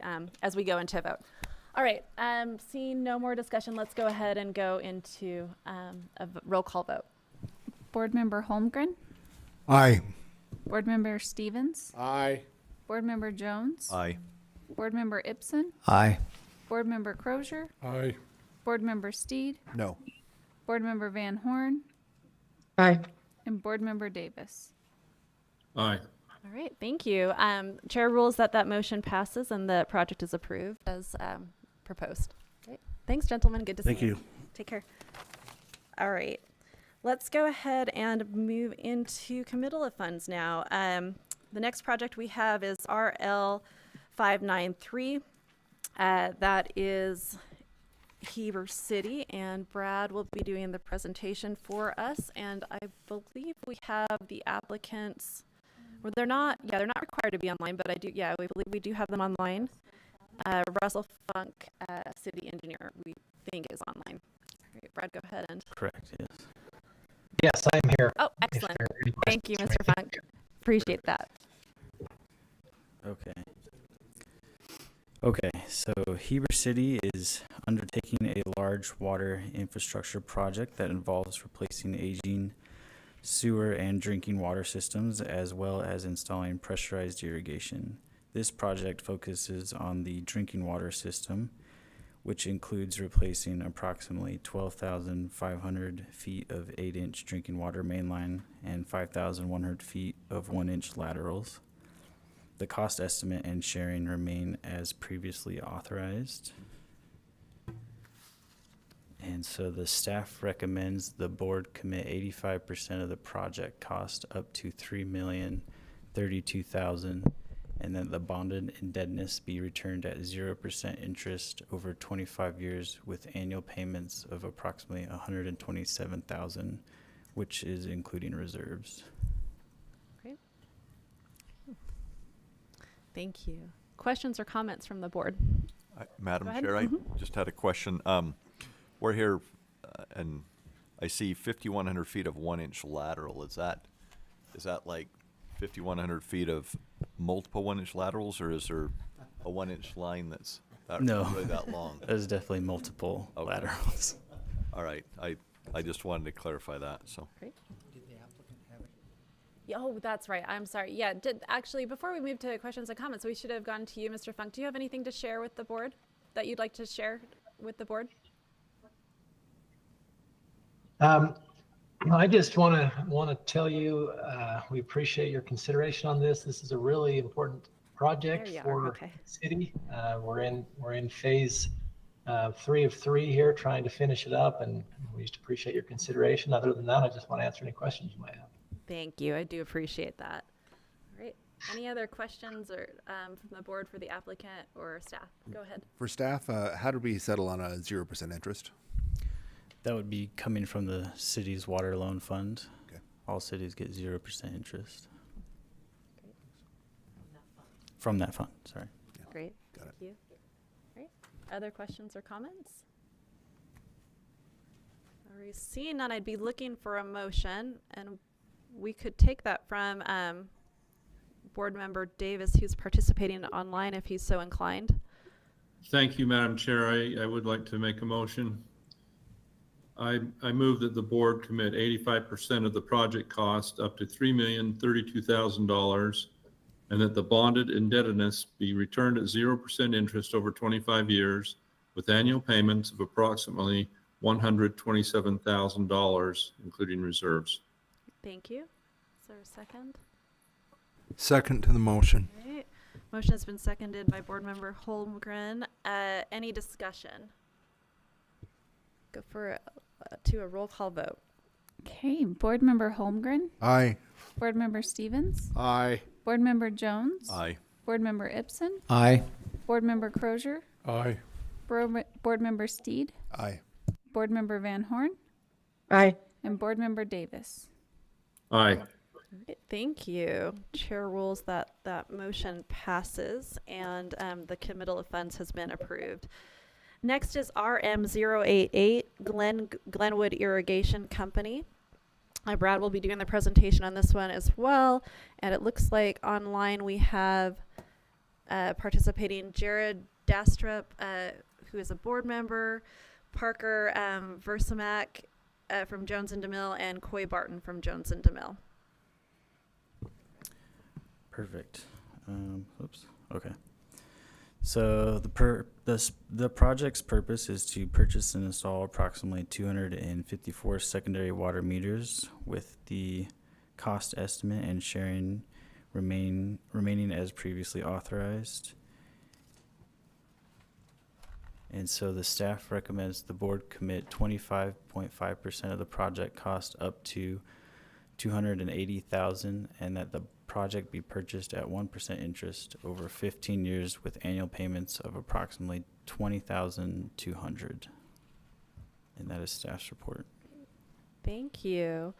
go into vote. All right. Seeing no more discussion, let's go ahead and go into roll call vote. Board Member Holmgren, Aye. Board Member Stevens, Aye. Board Member Jones, Aye. Board Member Ibsen, Aye. Board Member Crozier, Aye. Board Member Steed, no. Board Member Van Horn, Aye. and Board Member Davis. Aye. All right. Thank you. Chair rules that motion passes and the project is approved as proposed. Great. Thanks, gentlemen. Good to see you. Thank you. Take care. All right. Let's go ahead and move into committal of funds now. The next project we have is RL 593. That is Heber City, and Brad will be doing the presentation for us. And I believe we have the applicants. Well, they're not required to be online, but we believe we do have them online. Russell Funk, city engineer, we think is online. All right, Brad, go ahead and. Correct, yes. Yes, I'm here. Oh, excellent. Thank you, Mr. Funk. Appreciate that. Okay, so Heber City is undertaking a large water infrastructure project that involves replacing aging sewer and drinking water systems, as well as installing pressurized irrigation. This project focuses on the drinking water system, which includes replacing approximately 12,500 feet of 8-inch drinking water mainline and 5,100 feet of 1-inch laterals. The cost estimate and sharing remain as previously authorized. And so the staff recommends the board commit 85% of the project cost up to $3,032,000, and that the bonded indebtedness be returned at 0% interest over 25 years with annual payments of approximately $127,000, which is including reserves. Great. Thank you. Questions or comments from the board? Madam Go ahead. Chair, I just had a question. We're here, and I see 5,100 feet of 1-inch lateral. Is that like 5,100 feet of multiple 1-inch laterals, or is there a 1-inch line that's really that long? There's definitely multiple laterals. All right. I just wanted to clarify that. So. Great. Oh, that's right. I'm sorry. Yeah, actually, before we move to questions and comments, we should have gone to you, Mr. Funk. Do you have anything to share with the board that you'd like to share with the board? I just want to tell you we appreciate your consideration on this. This is a really important project for the city. We're in phase 3 of 3 here, trying to finish it up, and we just appreciate your consideration. Other than that, I just want to answer any questions you might have. Thank you. I do appreciate that. Any other questions or from the board for the applicant or staff? Go ahead. For staff, how did we settle on a 0% interest? That would be coming from the city's water loan fund. Okay. All cities get 0% interest. From that fund, sorry. Yeah. Great. Got Thank you. Great. Other questions or comments? All right, seeing none, I'd be looking for a motion, and we could take that from Board Member Davis, who's participating online, if he's so inclined. Thank you, Madam Chair. I would like to make a motion. I move that the board commit 85% of the project cost up to $3,032,000, and that the bonded indebtedness be returned at 0% interest over 25 years with annual payments of approximately $127,000, including reserves. Thank you. Is there a second? Second to the motion. All right. Motion has been seconded by Board Member Holmgren. Any discussion? Go for to a roll call vote. Okay, Board Member Holmgren, Aye. Board Member Stevens, Aye. Board Member Jones, Aye. Board Member Ibsen, Aye. Board Member Crozier, Aye. Board Member Steed, Aye. Board Member Van Horn, Aye. and Board Member Davis. Aye. Right, thank you. Chair rules that that motion passes and the committal of funds has been approved. Next is RM088 Glenwood Irrigation Company. Brad will be doing the presentation on this one as well. And it looks like online we have participating Jared Dastrup, who is a board member, Parker Versamac from Jones and DeMille, and Coy Barton from Jones and DeMille. Perfect. Oops. Okay. So the project's purpose is to purchase and install approximately 254 secondary water meters, with the cost estimate and sharing remaining as previously authorized. And so the staff recommends the board commit 25.5% of the project cost up to $280,000, and that the project be purchased at 1% interest over 15 years with annual payments of approximately $20,200. And that is staff's report. Thank you.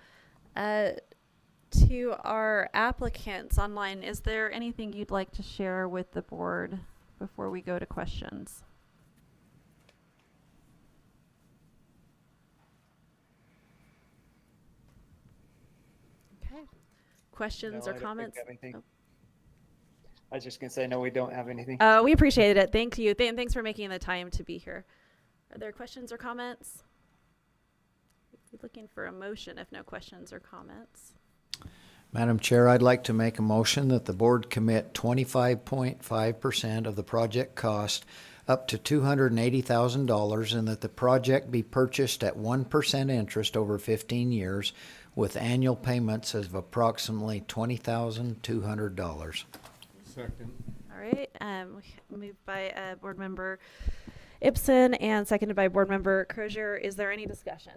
To our applicants online, is there anything you'd like to share with the board before we go to questions? Okay. Questions or comments? Oh. I was just going to say, no, we don't have anything. We appreciate it. Thank you. Thanks for making the time to be here. Are there questions or comments? We're looking for a motion if no questions or comments. Madam Chair, I'd like to make a motion that the board commit 25.5% of the project cost up to $280,000, and that the project be purchased at 1% interest over 15 years with annual payments of approximately $20,200. Second. All right. Moved by Board Member Ibsen and seconded by Board Member Crozier. Is there any discussion?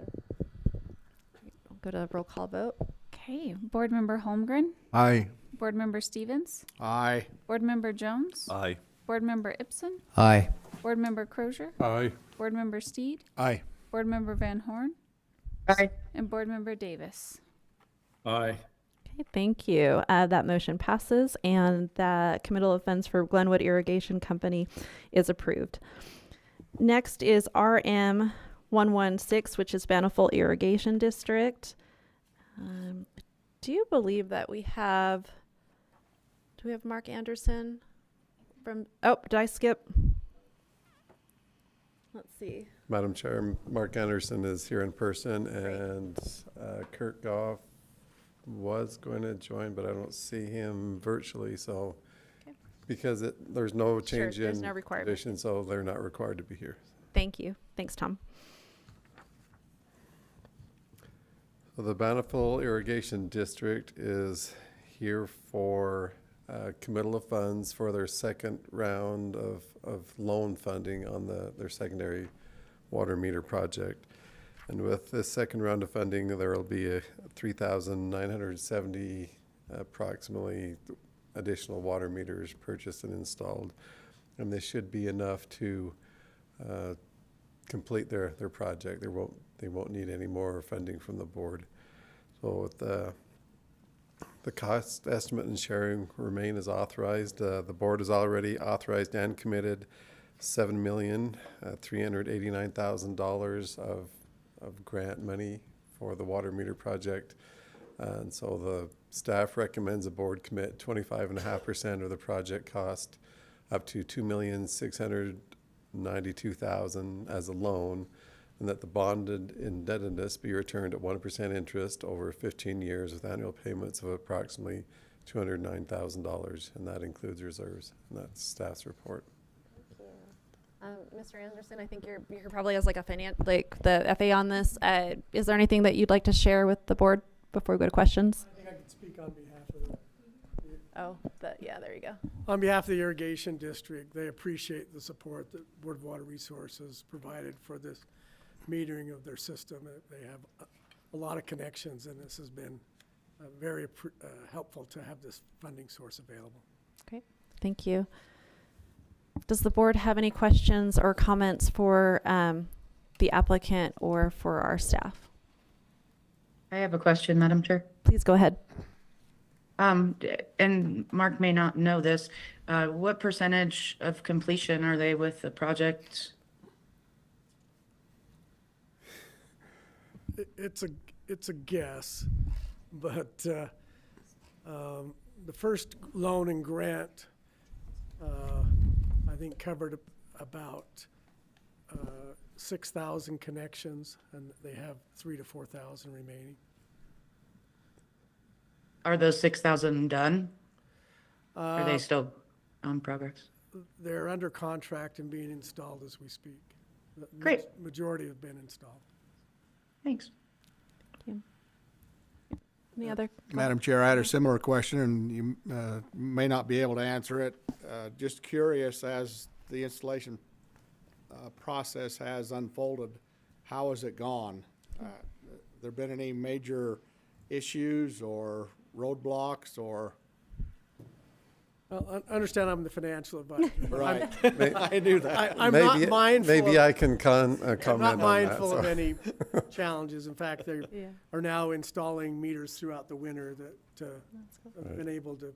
We'll go to roll call vote. Okay, Board Member Holmgren, Aye. Board Member Stevens, Aye. Board Member Jones, Aye. Board Member Ibsen, Aye. Board Member Crozier, Aye. Board Member Steed, Aye. Board Member Van Horn, Aye. and Board Member Davis. Aye. Okay, thank you. That motion passes and the committal of funds for Glenwood Irrigation Company is approved. Next is RM116, which is Bountiful Irrigation District. Do you believe that we have Mark Anderson from, did I skip? Let's see. Madam Chair, Mark Anderson is here in person, and Kurt Goff was going to join, but I don't see him virtually, so Okay. because there's no change Sure, there's in no requirement. condition, so they're not required to be here. Thank you. Thanks, Tom. So the Bountiful Irrigation District is here for committal of funds for their second round of loan funding on their secondary water meter project. And with this second round of funding, there will be a $3,970 approximately additional water meters purchased and installed. And this should be enough to complete their project. They won't need any more funding from the board. So with the cost estimate and sharing remain as authorized. The board has already authorized and committed $7,389,000 of grant money for the water meter project. And so the staff recommends the board commit 25.5% of the project cost up to $2,692,000 as a loan, and that the bonded indebtedness be returned at 1% interest over 15 years with annual payments of approximately $209,000, and that includes reserves. And that's staff's report. Mr. Anderson, I think you're probably as like a the FA on this. Is there anything that you'd like to share with the board before we go to questions? I think I could speak on behalf of yeah, there you go. On behalf of the Irrigation District, they appreciate the support that Board of Water Resources provided for this metering of their system. They have a lot of connections, and this has been very helpful to have this funding source available. Great, thank you. Does the board have any questions or comments for the applicant or for our staff? I have a question, Madam Chair. Please go ahead. And Mark may not know this. What percentage of completion are they with the project? It's a guess, but the first loan and grant I think covered about 6,000 connections, and they have 3,000 to 4,000 remaining. Are those 6,000 done? Are they still on progress? They're under contract and being installed as we speak. The Great. Majority have been installed. Thanks. Thank you. Any other? Madam Chair, I had a similar question, and you may not be able to answer it. Just curious, as the installation process has unfolded, how has it gone? There been any major issues or roadblocks or? Well, I understand I'm the financial advisor. Right. I knew that. I'm not mindful. Maybe I can comment I'm not on mindful that. of any challenges. In fact, they are now installing meters throughout the winter that have been able to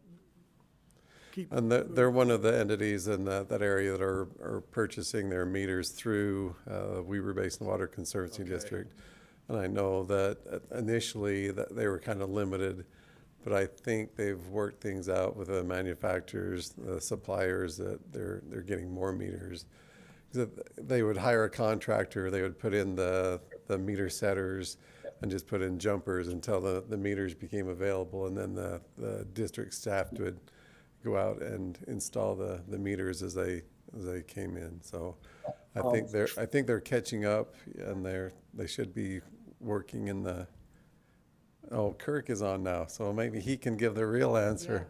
keep. And they're one of the entities in that area that are purchasing their meters through Weber Basin Water Conservancy District. And I know that initially that they were kind of limited, but I think they've worked things out with the manufacturers, the suppliers, that they're getting more meters. They would hire a contractor, they would put in the meter setters and just put in jumpers until the meters became available, and then the district staff would go out and install the meters as they came in. So I think they're catching up, and they should be working in the. Oh, Kirk is on now, so maybe he can give the real answer.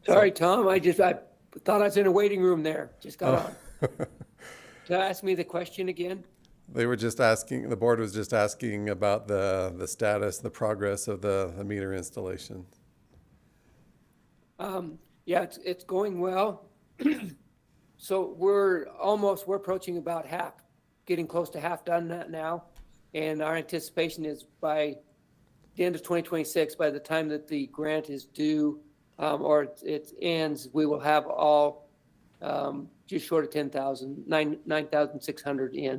Yeah. Sorry, Tom. I thought I was in a waiting room there. Just got on. To ask me the question again? They were just asking. The board was just asking about the status, the progress of the meter installation. Yeah, it's going well. So we're approaching about half, getting close to half done now. And our anticipation is by the end of 2026, by the time that the grant is due or it ends, we will have all just short of 10,000, 9,600 in.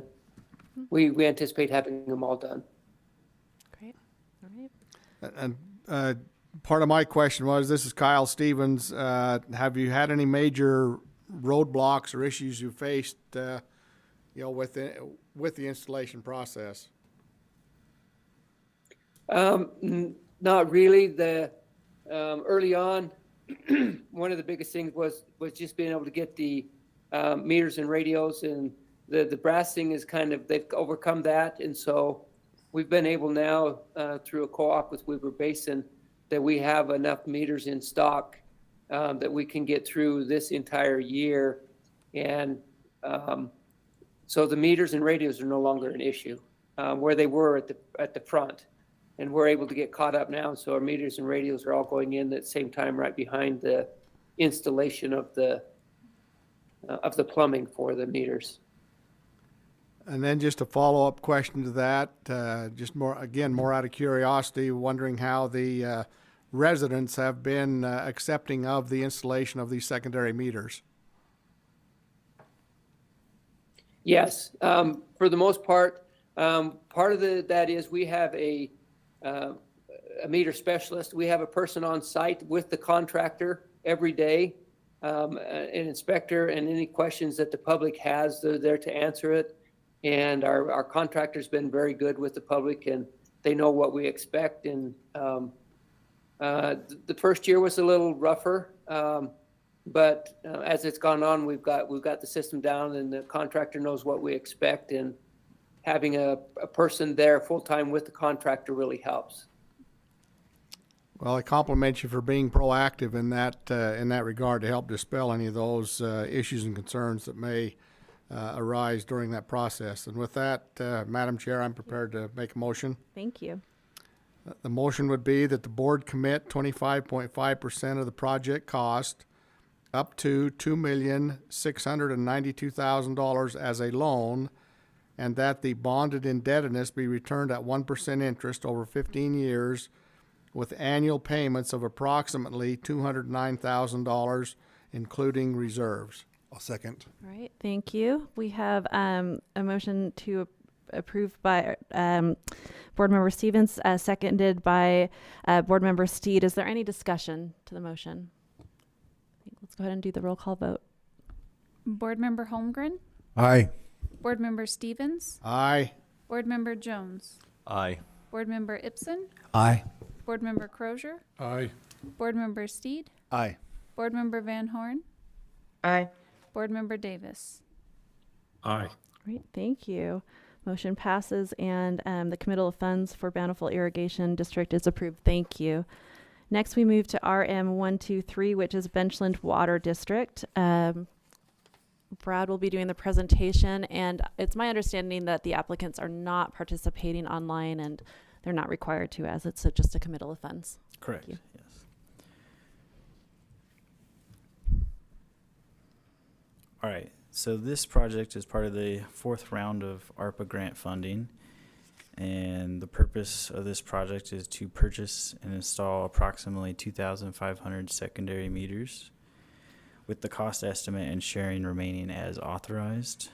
We anticipate having them all done. Great. All right. And part of my question was, this is Kyle Stevens. Have you had any major roadblocks or issues you faced, with the installation process? Not really. Early on, one of the biggest things was just being able to get the meters and radios, and the brassing is they've overcome that. And so we've been able now through a co-op with Weber Basin that we have enough meters in stock that we can get through this entire year. And so the meters and radios are no longer an issue where they were at the front. and we're able to get caught up now. So our meters and radios are all going in at the same time, right behind the installation of the plumbing for the meters. And then just a follow-up question to that, just more out of curiosity, wondering how the residents have been accepting of the installation of these secondary meters. Yes, for the most part, part of that is we have a meter specialist. We have a person on site with the contractor every day, an inspector, and any questions that the public has, they're there to answer it. And our contractor's been very good with the public, and they know what we expect. And the first year was a little rougher, but as it's gone on, we've got the system down, and the contractor knows what we expect. And having a person there full time with the contractor really helps. Well, I compliment you for being proactive in that regard to help dispel any of those issues and concerns that may arise during that process. And with that, Madam Chair, I'm prepared to make a motion. Thank you. The motion would be that the board commit 25.5% of the project cost up to $2,692,000 as a loan, and that the bonded indebtedness be returned at 1% interest over 15 years with annual payments of approximately $209,000, including reserves. I'll second. All right, thank you. We have a motion to approve by Board Member Stevens, seconded by Board Member Steed. Is there any discussion to the motion? Let's go ahead and do the roll call vote. Board Member Holmgren, Aye. Board Member Stevens, Aye. Board Member Jones, Aye. Board Member Ibsen, Aye. Board Member Crozier, Aye. Board Member Steed, Aye. Board Member Van Horn, Aye. Board Member Davis. Aye. Great, thank you. Motion passes, and the committal of funds for Bountiful Irrigation District is approved. Thank you. Next, we move to RM 123, which is Benchland Water District. Brad will be doing the presentation, and it's my understanding that the applicants are not participating online, and they're not required to, as it's just a committal of funds. Correct. Thank Yes. All right. So this project is part of the 4th round of ARPA grant funding. And the purpose of this project is to purchase and install approximately 2,500 secondary meters, with the cost estimate and sharing remaining as authorized.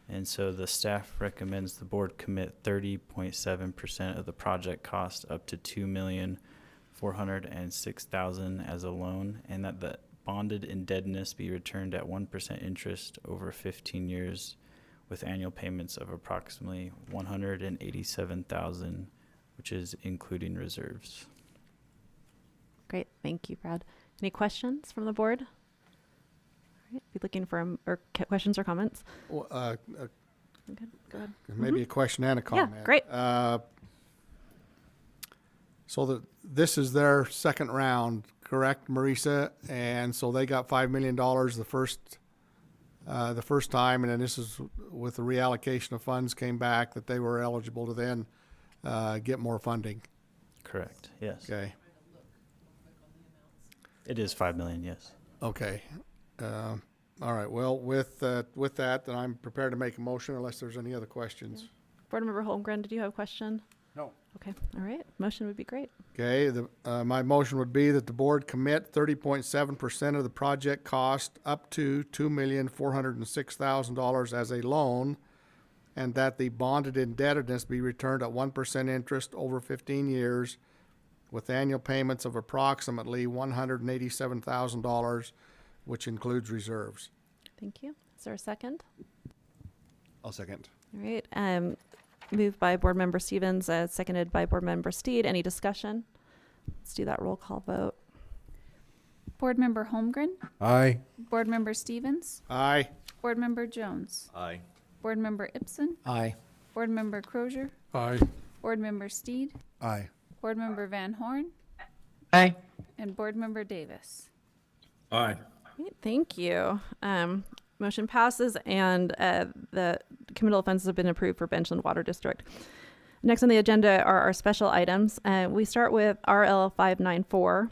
And so the staff recommends the board commit 30.7% of the project cost up to $2,406,000 as a loan, and that the bonded indebtedness be returned at 1% interest over 15 years with annual payments of approximately $187,000, which is including reserves. Great, thank you, Brad. Any questions from the board? All right, be looking for questions or comments. Well, Okay, go ahead. maybe a question and a comment. Yeah, great. So this is their second round, correct, Marisa? And so they got $5 million the first time, and then this is with the reallocation of funds came back that they were eligible to then get more funding. Correct, yes. Okay. It is $5 million, yes. Okay. All right. Well, with that, then I'm prepared to make a motion unless there's any other questions. Board Member Holmgren, did you have a question? No. Okay, all right. Motion would be great. Okay. My motion would be that the board commit 30.7% of the project cost up to $2,406,000 as a loan, and that the bonded indebtedness be returned at 1% interest over 15 years with annual payments of approximately $187,000, which includes reserves. Thank you. Is there a second? I'll second. All right. Moved by Board Member Stevens, seconded by Board Member Steed. Any discussion? Let's do that roll call vote. Board Member Holmgren, Aye. Board Member Stevens, Aye. Board Member Jones, Aye. Board Member Ibsen, Aye. Board Member Crozier, Aye. Board Member Steed, Aye. Board Member Van Horn, Aye. and Board Member Davis. Aye. Great, thank you. Motion passes, and the committal offenses have been approved for Benchland Water District. Next on the agenda are our special items. We start with RL 594.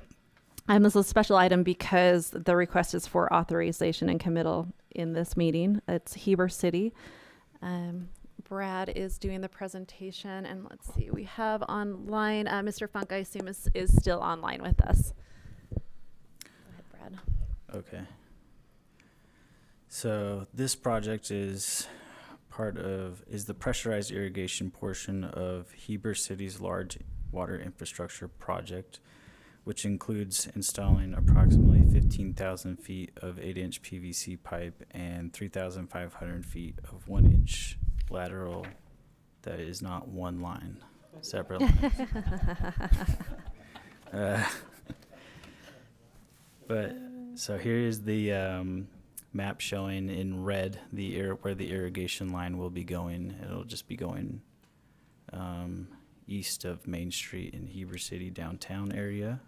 This is a special item because the request is for authorization and committal in this meeting. It's Heber City. Brad is doing the presentation, and let's see, we have online, Mr. Funk, I assume is still online with us. Go ahead, Brad. Okay. So this project is the pressurized irrigation portion of Heber City's large water infrastructure project, which includes installing approximately 15,000 feet of 8-inch PVC pipe and 3,500 feet of 1-inch lateral that is not one line, separate lines. But so here is the map showing in red where the irrigation line will be going. It'll just be going east of Main Street in Heber City downtown area.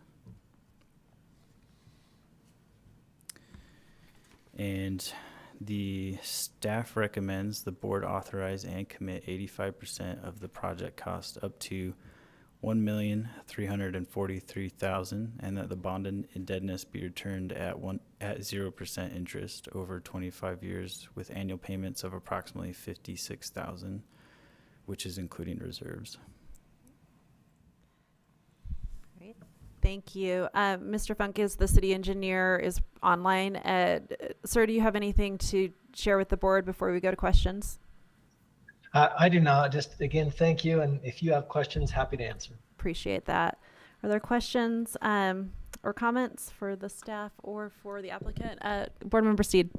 And the staff recommends the board authorize and commit 85% of the project cost up to $1,343,000, and that the bond indebtedness be returned at 0% interest over 25 years, with annual payments of approximately $56,000, which is including reserves. Great. Thank you. Mr. Funk is the city engineer, is online. Sir, do you have anything to share with the board before we go to questions? I do not. Just again, thank you. And if you have questions, happy to answer. Appreciate that. Are there questions or comments for the staff or for the applicant? Board Member Steed.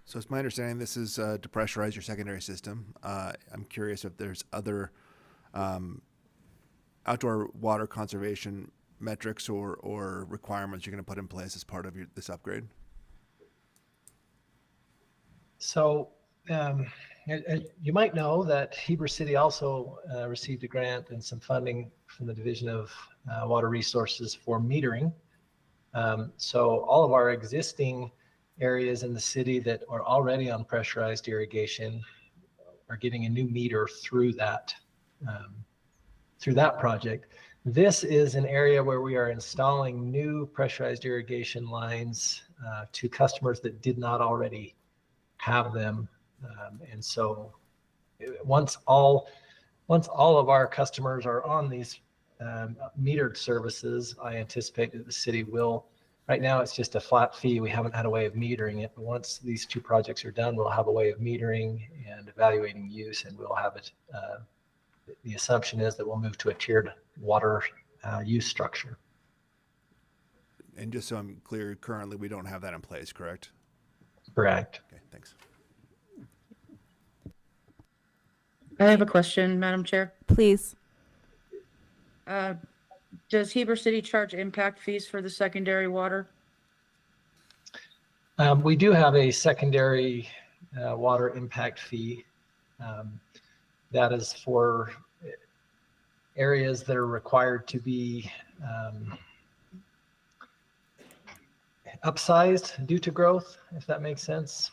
So it's my understanding this is to pressurize your secondary system. I'm curious if there's other outdoor water conservation metrics or requirements you're going to put in place as part of this upgrade. So you might know that Heber City also received a grant and some funding from the Division of Water Resources for metering. So all of our existing areas in the city that are already on pressurized irrigation are getting a new meter through that project. This is an area where we are installing new pressurized irrigation lines to customers that did not already have them. And so once all of our customers are on these metered services, I anticipate that the city will. Right now, it's just a flat fee. We haven't had a way of metering it, but once these two projects are done, we'll have a way of metering and evaluating use, and we'll have it. The assumption is that we'll move to a tiered water use structure. And just so I'm clear, currently we don't have that in place, correct? Correct. Okay, thanks. I have a question, Madam Chair. Please. Does Heber City charge impact fees for the secondary water? We do have a secondary water impact fee. That is for areas that are required to be upsized due to growth, if that makes sense.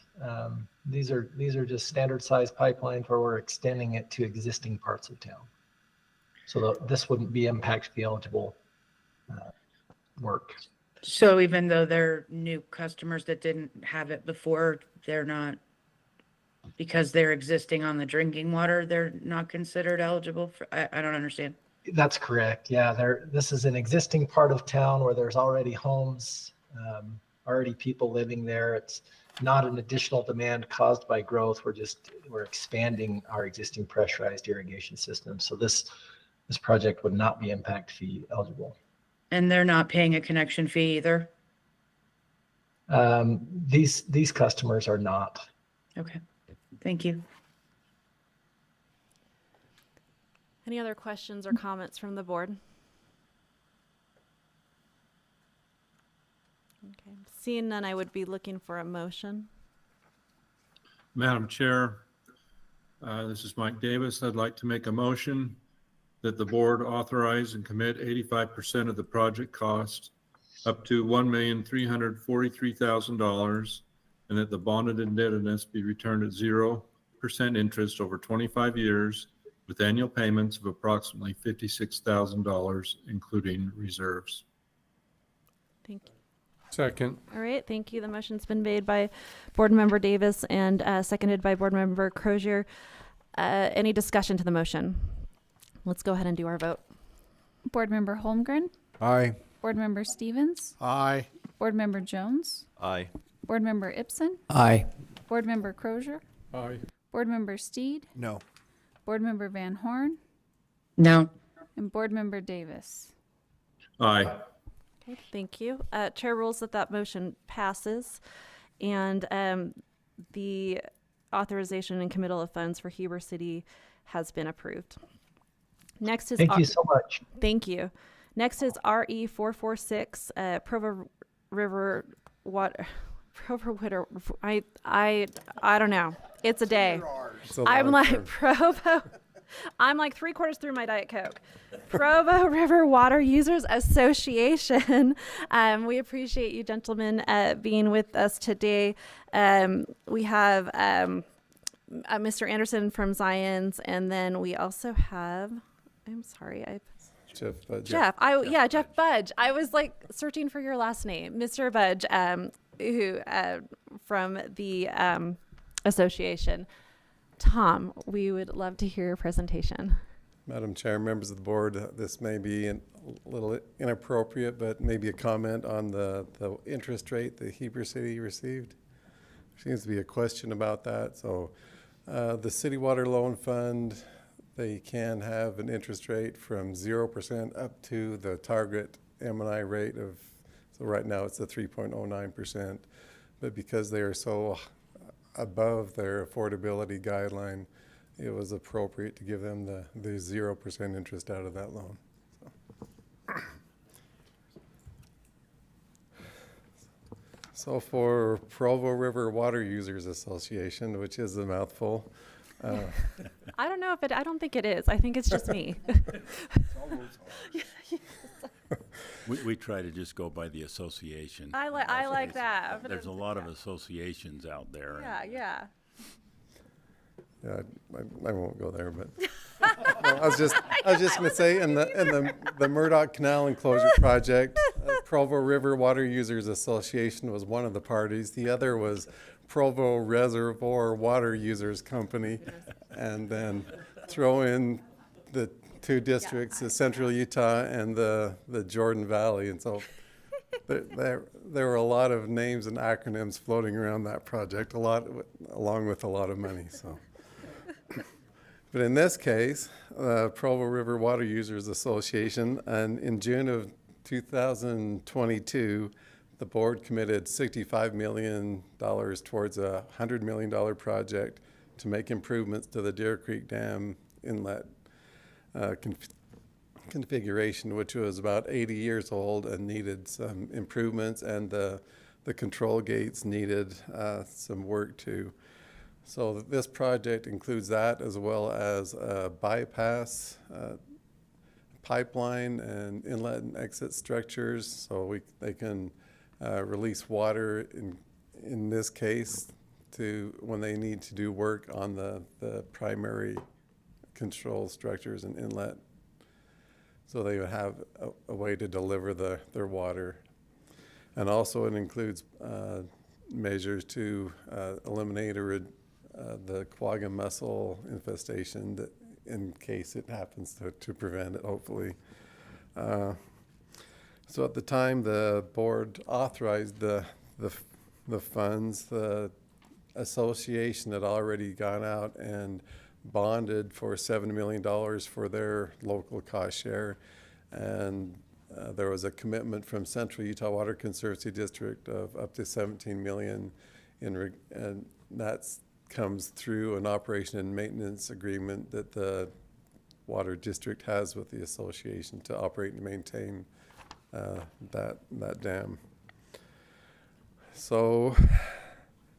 These are just standard size pipelines where we're extending it to existing parts of town. So this wouldn't be impact fee eligible work. So even though they're new customers that didn't have it before, they're not, because they're existing on the drinking water, they're not considered eligible for, I don't understand. That's correct. Yeah, this is an existing part of town where there's already homes, already people living there. It's not an additional demand caused by growth. We're expanding our existing pressurized irrigation system. So this project would not be impact fee eligible. And they're not paying a connection fee either? These customers are not. Okay, thank you. Any other questions or comments from the board? Okay, seeing none, I would be looking for a motion. Madam Chair, this is Mike Davis. I'd like to make a motion that the board authorize and commit 85% of the project cost up to $1,343,000, and that the bonded indebtedness be returned at 0% interest over 25 years, with annual payments of approximately $56,000, including reserves. Thank you. Second. All right, thank you. The motion's been made by Board Member Davis and seconded by Board Member Crozier. Any discussion to the motion? Let's go ahead and do our vote. Board Member Holmgren, Aye. Board Member Stevens, Aye. Board Member Jones, Aye. Board Member Ibsen, Aye. Board Member Crozier, Aye. Board Member Steed, No. Board Member Van Horn, No. and Board Member Davis. Aye. Okay, thank you. Chair rules that motion passes, and the authorization and committal of funds for Heber City has been approved. Next is Thank you so much. Thank you. Next is RE 446 Provo River Water. Provo Water. I don't know. It's a day. I'm like Provo. I'm like 3/4 through my Diet Coke. Provo River Water Users Association. We appreciate you gentlemen being with us today. We have Mr. Anderson from Zions, and then we also have, I'm sorry, Jeff Budge. Jeff. Jeff Budge. I was like searching for your last name, Mr. Budge, who from the association. Tom, we would love to hear your presentation. Madam Chair, members of the board, this may be a little inappropriate, but maybe a comment on the interest rate that Heber City received. There seems to be a question about that. So the City Water Loan Fund, they can have an interest rate from 0% up to the target M&I rate of, so right now it's the 3.09%. But because they are so above their affordability guideline, it was appropriate to give them the 0% interest out of that loan. So for Provo River Water Users Association, which is a mouthful. I don't know I don't think it is. I think it's just me. We try to just go by the association. I like that. There's a lot of associations out there. Yeah. Yeah, I won't go there, but no, I was just going to say, in the Murdoch Canal Enclosure Project, Provo River Water Users Association was one of the parties. The other was Provo Reservoir Water Users Company, and then throw in the two districts, the Central Utah and the Jordan Valley, and so there were a lot of names and acronyms floating around that project, along with a lot of money. So. But in this case, Provo River Water Users Association, and in June of 2022, the board committed $65 million towards a $100 million project to make improvements to the Deer Creek Dam inlet configuration, which was about 80 years old and needed some improvements, and the control gates needed some work too. So this project includes that, as well as a bypass pipeline and inlet and exit structures, so they can release water in this case to when they need to do work on the primary control structures and inlet, so they would have a way to deliver their water. And also it includes measures to eliminate the quagga mussel infestation, that in case it happens, to prevent it, hopefully. So at the time the board authorized the funds, the association had already gone out and bonded for $7 million for their local cost share, and there was a commitment from Central Utah Water Conservancy District of up to $17 million, and that's comes through an operation and maintenance agreement that the water district has with the association to operate and maintain that dam. So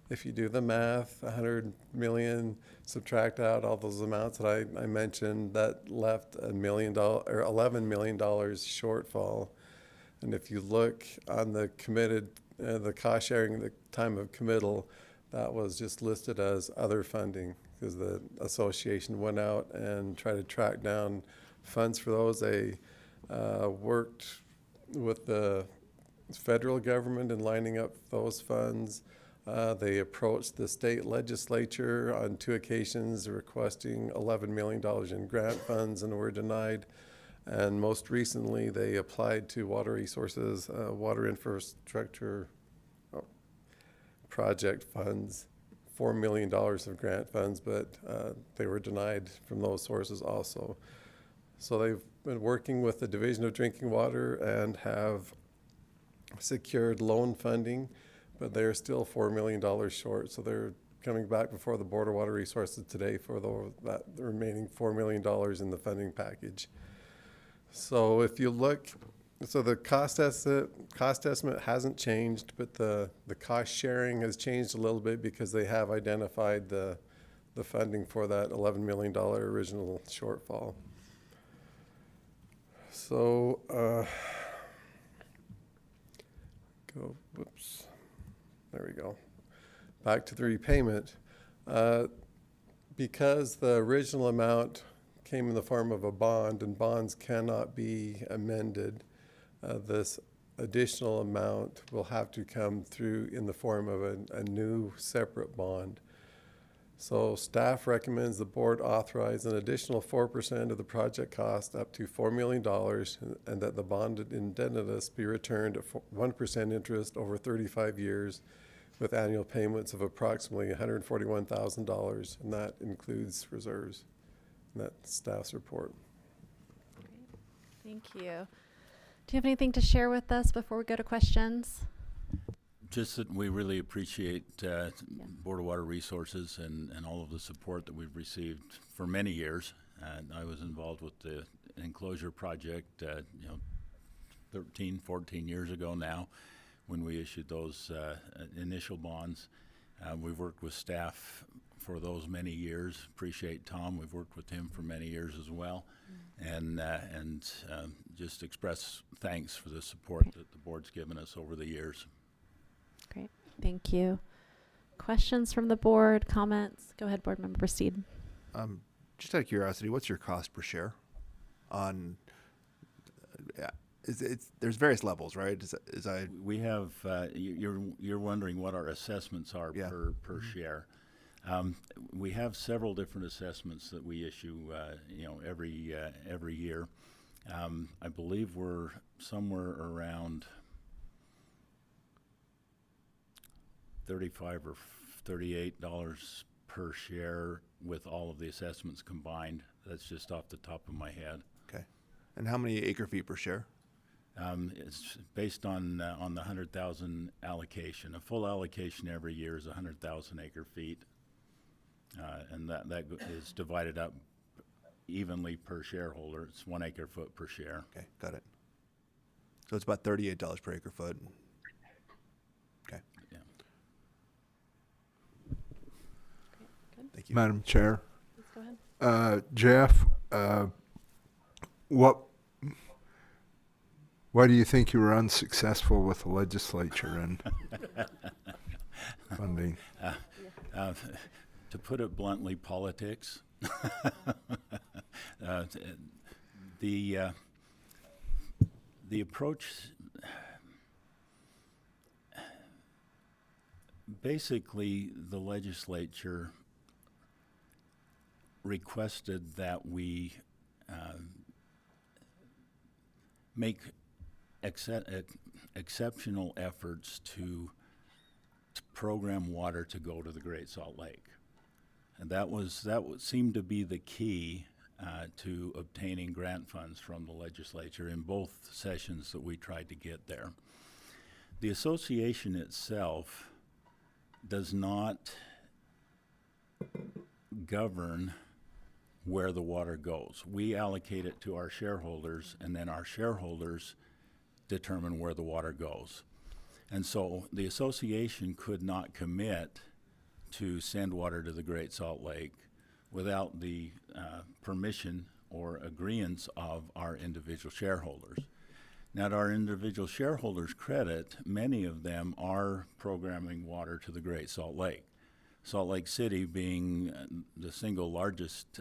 if you do the math, 100 million, subtract out all those amounts that I mentioned, that left $1 million or $11 million shortfall. And if you look on the committed, the cost sharing at the time of committal, that was just listed as other funding. because the association went out and tried to track down funds for those. They worked with the federal government in lining up those funds. They approached the state legislature on 2 occasions requesting $11 million in grant funds and were denied. And most recently, they applied to Water Resources, Water Infrastructure Project funds, $4 million of grant funds, but they were denied from those sources also. So they've been working with the Division of Drinking Water and have secured loan funding, but they're still $4 million short. So they're coming back before the Board of Water Resources today for the remaining $4 million in the funding package. So if you look, so the cost estimate hasn't changed, but the cost sharing has changed a little bit because they have identified the funding for that $11 million original shortfall. So, whoops, there we go. Back to the repayment. Because the original amount came in the form of a bond, and bonds cannot be amended, this additional amount will have to come through in the form of a new separate bond. So staff recommends the board authorize an additional 4% of the project cost up to $4 million, and that the bonded indebtedness be returned at 1% interest over 35 years with annual payments of approximately $141,000, and that includes reserves. And that's staff's report. Thank you. Do you have anything to share with us before we go to questions? Just that we really appreciate Board of Water Resources and all of the support that we've received for many years. I was involved with the enclosure project, 13, 14 years ago now, when we issued those initial bonds. We've worked with staff for those many years. Appreciate Tom. We've worked with him for many years as well, and just express thanks for the support that the board's given us over the years. Great, thank you. Questions from the board, comments? Go ahead, board member Steed. Just out of curiosity, what's your cost per share on, there's various levels, right? We have, you're wondering what our assessments are per share. We have several different assessments that we issue, every year. I believe we're somewhere around $35 or $38 per share with all of the assessments combined. That's just off the top of my head. Okay. And how many acre feet per share? It's based on the 100,000 allocation. A full allocation every year is 100,000 acre feet. And that is divided up evenly per shareholder. It's 1 acre foot per share. Okay, got it. So it's about $38 per acre foot. Okay. Yeah. Good. Thank you. Madam Chair. Please go ahead. Jeff, why do you think you were unsuccessful with the legislature in funding? To put it bluntly, politics. The approach, basically, the legislature requested that we make exceptional efforts to program water to go to the Great Salt Lake. And that seemed to be the key to obtaining grant funds from the legislature in both sessions that we tried to get there. The association itself does not govern where the water goes. We allocate it to our shareholders, and then our shareholders determine where the water goes. And so the association could not commit to send water to the Great Salt Lake without the permission or agreeance of our individual shareholders. Now, to our individual shareholders' credit, many of them are programming water to the Great Salt Lake. Salt Lake City, being the single largest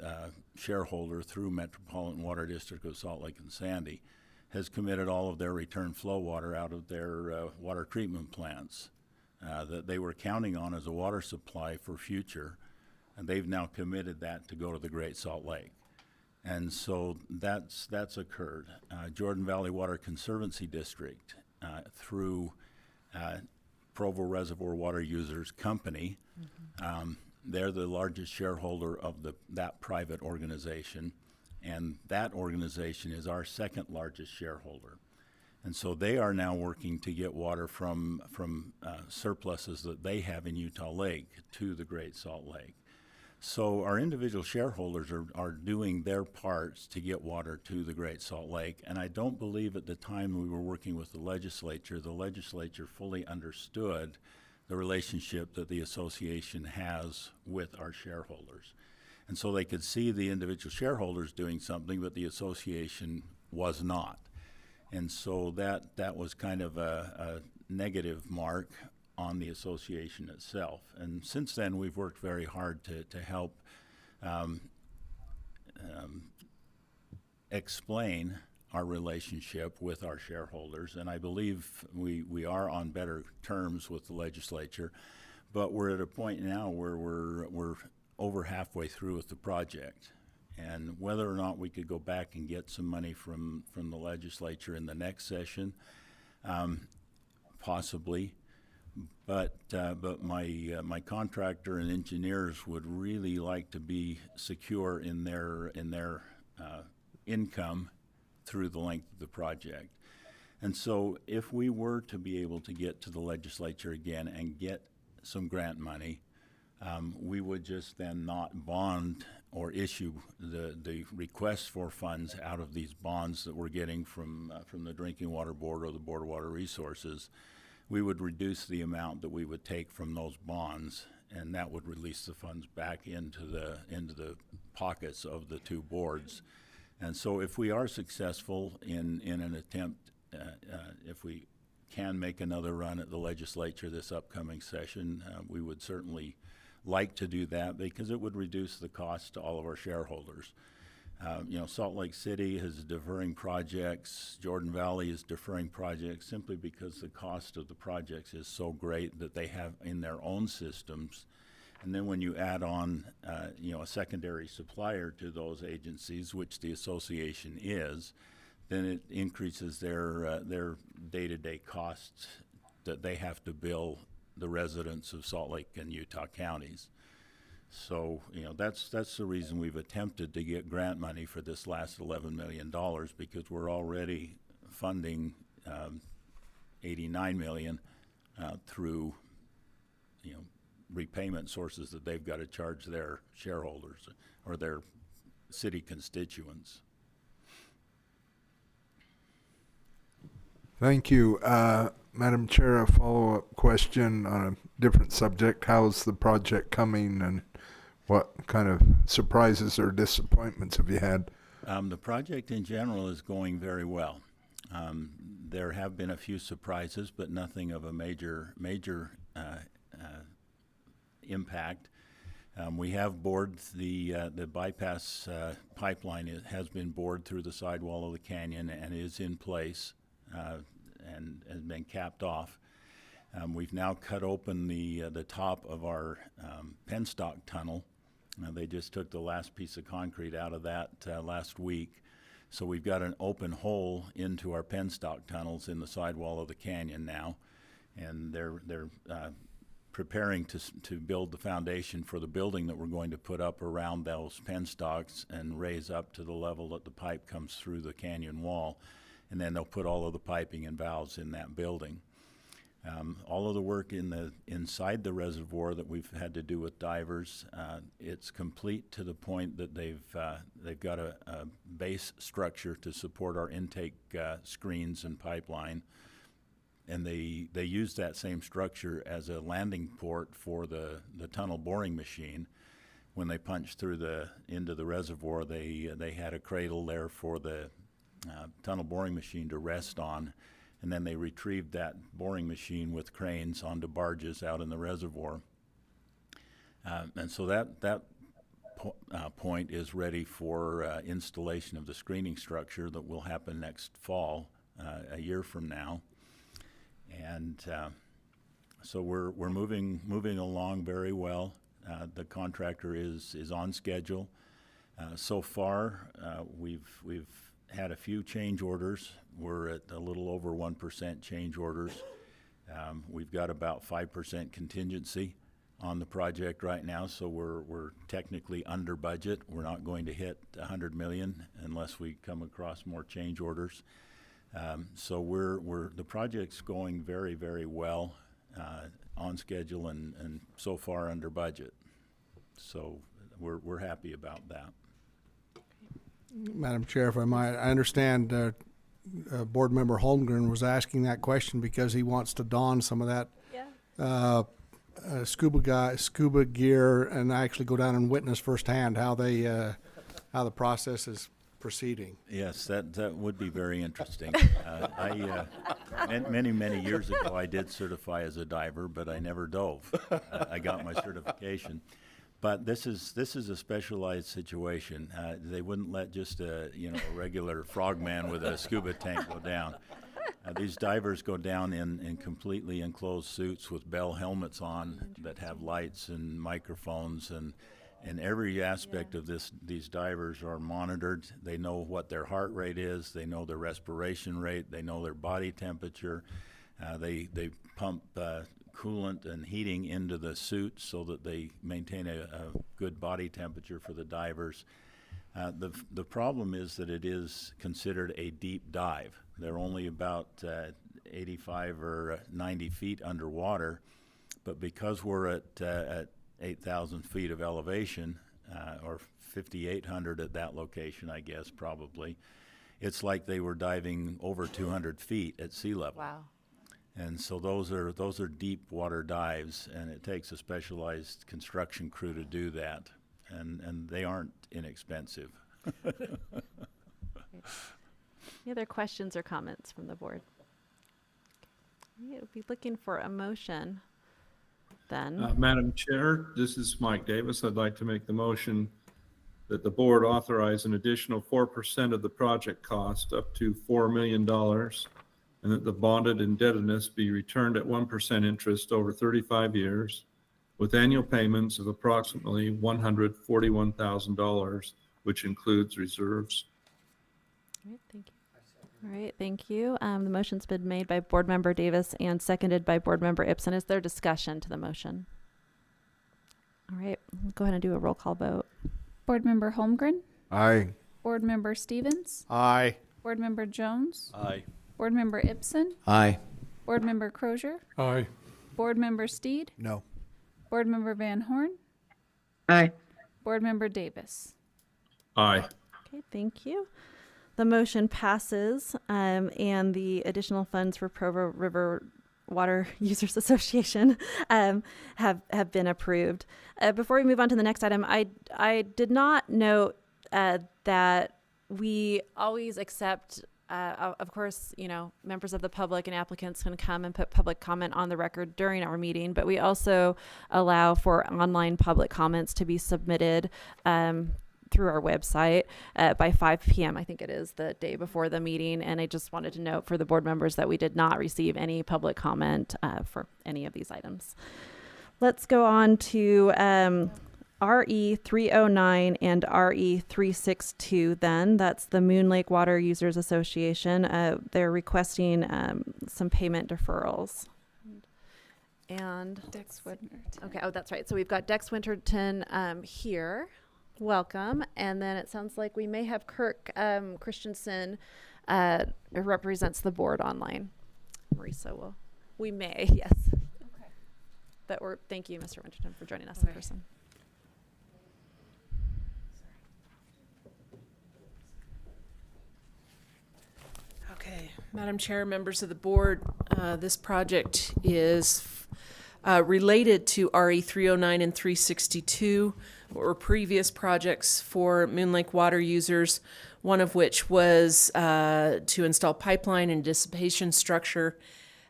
shareholder through Metropolitan Water District of Salt Lake and Sandy, has committed all of their return flow water out of their water treatment plants that they were counting on as a water supply for future, and they've now committed that to go to the Great Salt Lake. And so that's occurred. Jordan Valley Water Conservancy District, through Provo Reservoir Water Users Company, they're the largest shareholder of that private organization, and that organization is our second largest shareholder. And so they are now working to get water from surpluses that they have in Utah Lake to the Great Salt Lake. So our individual shareholders are doing their parts to get water to the Great Salt Lake, and I don't believe at the time we were working with the legislature fully understood the relationship that the association has with our shareholders. And so they could see the individual shareholders doing something, but the association was not. And so that was kind of a negative mark on the association itself. And since then, we've worked very hard to help explain our relationship with our shareholders. And I believe we are on better terms with the legislature, but we're at a point now where we're over halfway through with the project. And whether or not we could go back and get some money from the legislature in the next session, possibly. But my contractor and engineers would really like to be secure in their income through the length of the project. And so if we were to be able to get to the legislature again and get some grant money, we would just then not bond or issue the requests for funds out of these bonds that we're getting from the Drinking Water Board or the Board of Water Resources. We would reduce the amount that we would take from those bonds, and that would release the funds back into the pockets of the two boards. And so if we are successful in an attempt, if we can make another run at the legislature this upcoming session, we would certainly like to do that because it would reduce the cost to all of our shareholders. Salt Lake City is deferring projects. Jordan Valley is deferring projects simply because the cost of the projects is so great that they have in their own systems. And then when you add on, a secondary supplier to those agencies, which the association is, then it increases their day-to-day costs that they have to bill the residents of Salt Lake and Utah counties. So, that's the reason we've attempted to get grant money for this last $11 million, because we're already funding $89 million through, repayment sources that they've got to charge their shareholders or their city constituents. Thank you. Madam Chair, a follow-up question on a different subject. How's the project coming, and what kind of surprises or disappointments have you had? The project in general is going very well. There have been a few surprises, but nothing of a major impact. We have bored the bypass pipeline. It has been bored through the sidewall of the canyon and is in place and has been capped off. We've now cut open the top of our penstock tunnel. They just took the last piece of concrete out of that last week. So we've got an open hole into our penstock tunnels in the sidewall of the canyon now. And they're preparing to build the foundation for the building that we're going to put up around those penstocks and raise up to the level that the pipe comes through the canyon wall. And then they'll put all of the piping and valves in that building. All of the work inside the reservoir that we've had to do with divers, it's complete to the point that they've got a base structure to support our intake screens and pipeline, and they use that same structure as a landing port for the tunnel boring machine. When they punched through into the reservoir, they had a cradle there for the tunnel boring machine to rest on. And then they retrieved that boring machine with cranes onto barges out in the reservoir. And so that point is ready for installation of the screening structure that will happen next fall, a year from now. And so we're moving along very well. The contractor is on schedule. So far, we've had a few change orders. We're at a little over 1% change orders. We've got about 5% contingency on the project right now, so we're technically under budget. We're not going to hit 100 million unless we come across more change orders. So the project's going very, very well, on schedule and so far under budget. So we're happy about that. Madam Chair, if I might, I understand Board Member Holmgren was asking that question because he wants to don some of that scuba gear and actually go down and witness firsthand how the process is proceeding. Yes, that would be very interesting. Many years ago, I did certify as a diver, but I never dove. I got my certification. But this is a specialized situation. They wouldn't let just a regular frogman with a scuba tank go down. These divers go down in completely enclosed suits with bell helmets on that have lights and microphones, and every aspect of these divers are monitored. They know what their heart rate is. They know their respiration rate. They know their body temperature. They pump coolant and heating into the suit so that they maintain a good body temperature for the divers. The problem is that it is considered a deep dive. They're only about 85 or 90 feet underwater, but because we're at 8,000 feet of elevation, or 5,800 at that location, I guess, probably, it's like they were diving over 200 feet at sea level. Wow. And so those are deep water dives, and it takes a specialized construction crew to do that, and they aren't inexpensive. Any other questions or comments from the board? Okay, we'll be looking for a motion then. Madam Chair, this is Mike Davis. I'd like to make the motion that the board authorize an additional 4% of the project cost up to $4 million, and that the bonded indebtedness be returned at 1% interest over 35 years, with annual payments of approximately $141,000, which includes reserves. All right, thank you. All right, thank you. The motion's been made by Board Member Davis and seconded by Board Member Ibsen. Is there discussion to the motion? All right, we'll go ahead and do a roll call vote. Board Member Holmgren, Aye. Board Member Stevens, Aye. Board Member Jones, Aye. Board Member Ibsen, Aye. Board Member Crozier, Aye. Board Member Steed, No. Board Member Van Horn, Aye. Board Member Davis. Aye. Okay, thank you. The motion passes, and the additional funds for Provo River Water Users Association have been approved. Before we move on to the next item, I did not note that we always accept, of course, members of the public and applicants can come and put public comment on the record during our meeting, but we also allow for online public comments to be submitted through our website by 5 p.m. I think it is the day before the meeting. And I just wanted to note for the board members that we did not receive any public comment for any of these items. Let's go on to RE 309 and RE 362 then. That's the Moon Lake Water Users Association. They're requesting some payment deferrals. And Dex Winterton. okay, oh, that's right. So we've got Dex Winterton here. Welcome. And then it sounds like we may have Kirk Christensen who represents the board online. Marisa we may, yes. Okay. But thank you, Mr. Winterton, for joining us in person. Okay. Madam Chair, members of the board, this project is related to RE 309 and 362, or previous projects for Moon Lake water users, one of which was to install pipeline and dissipation structure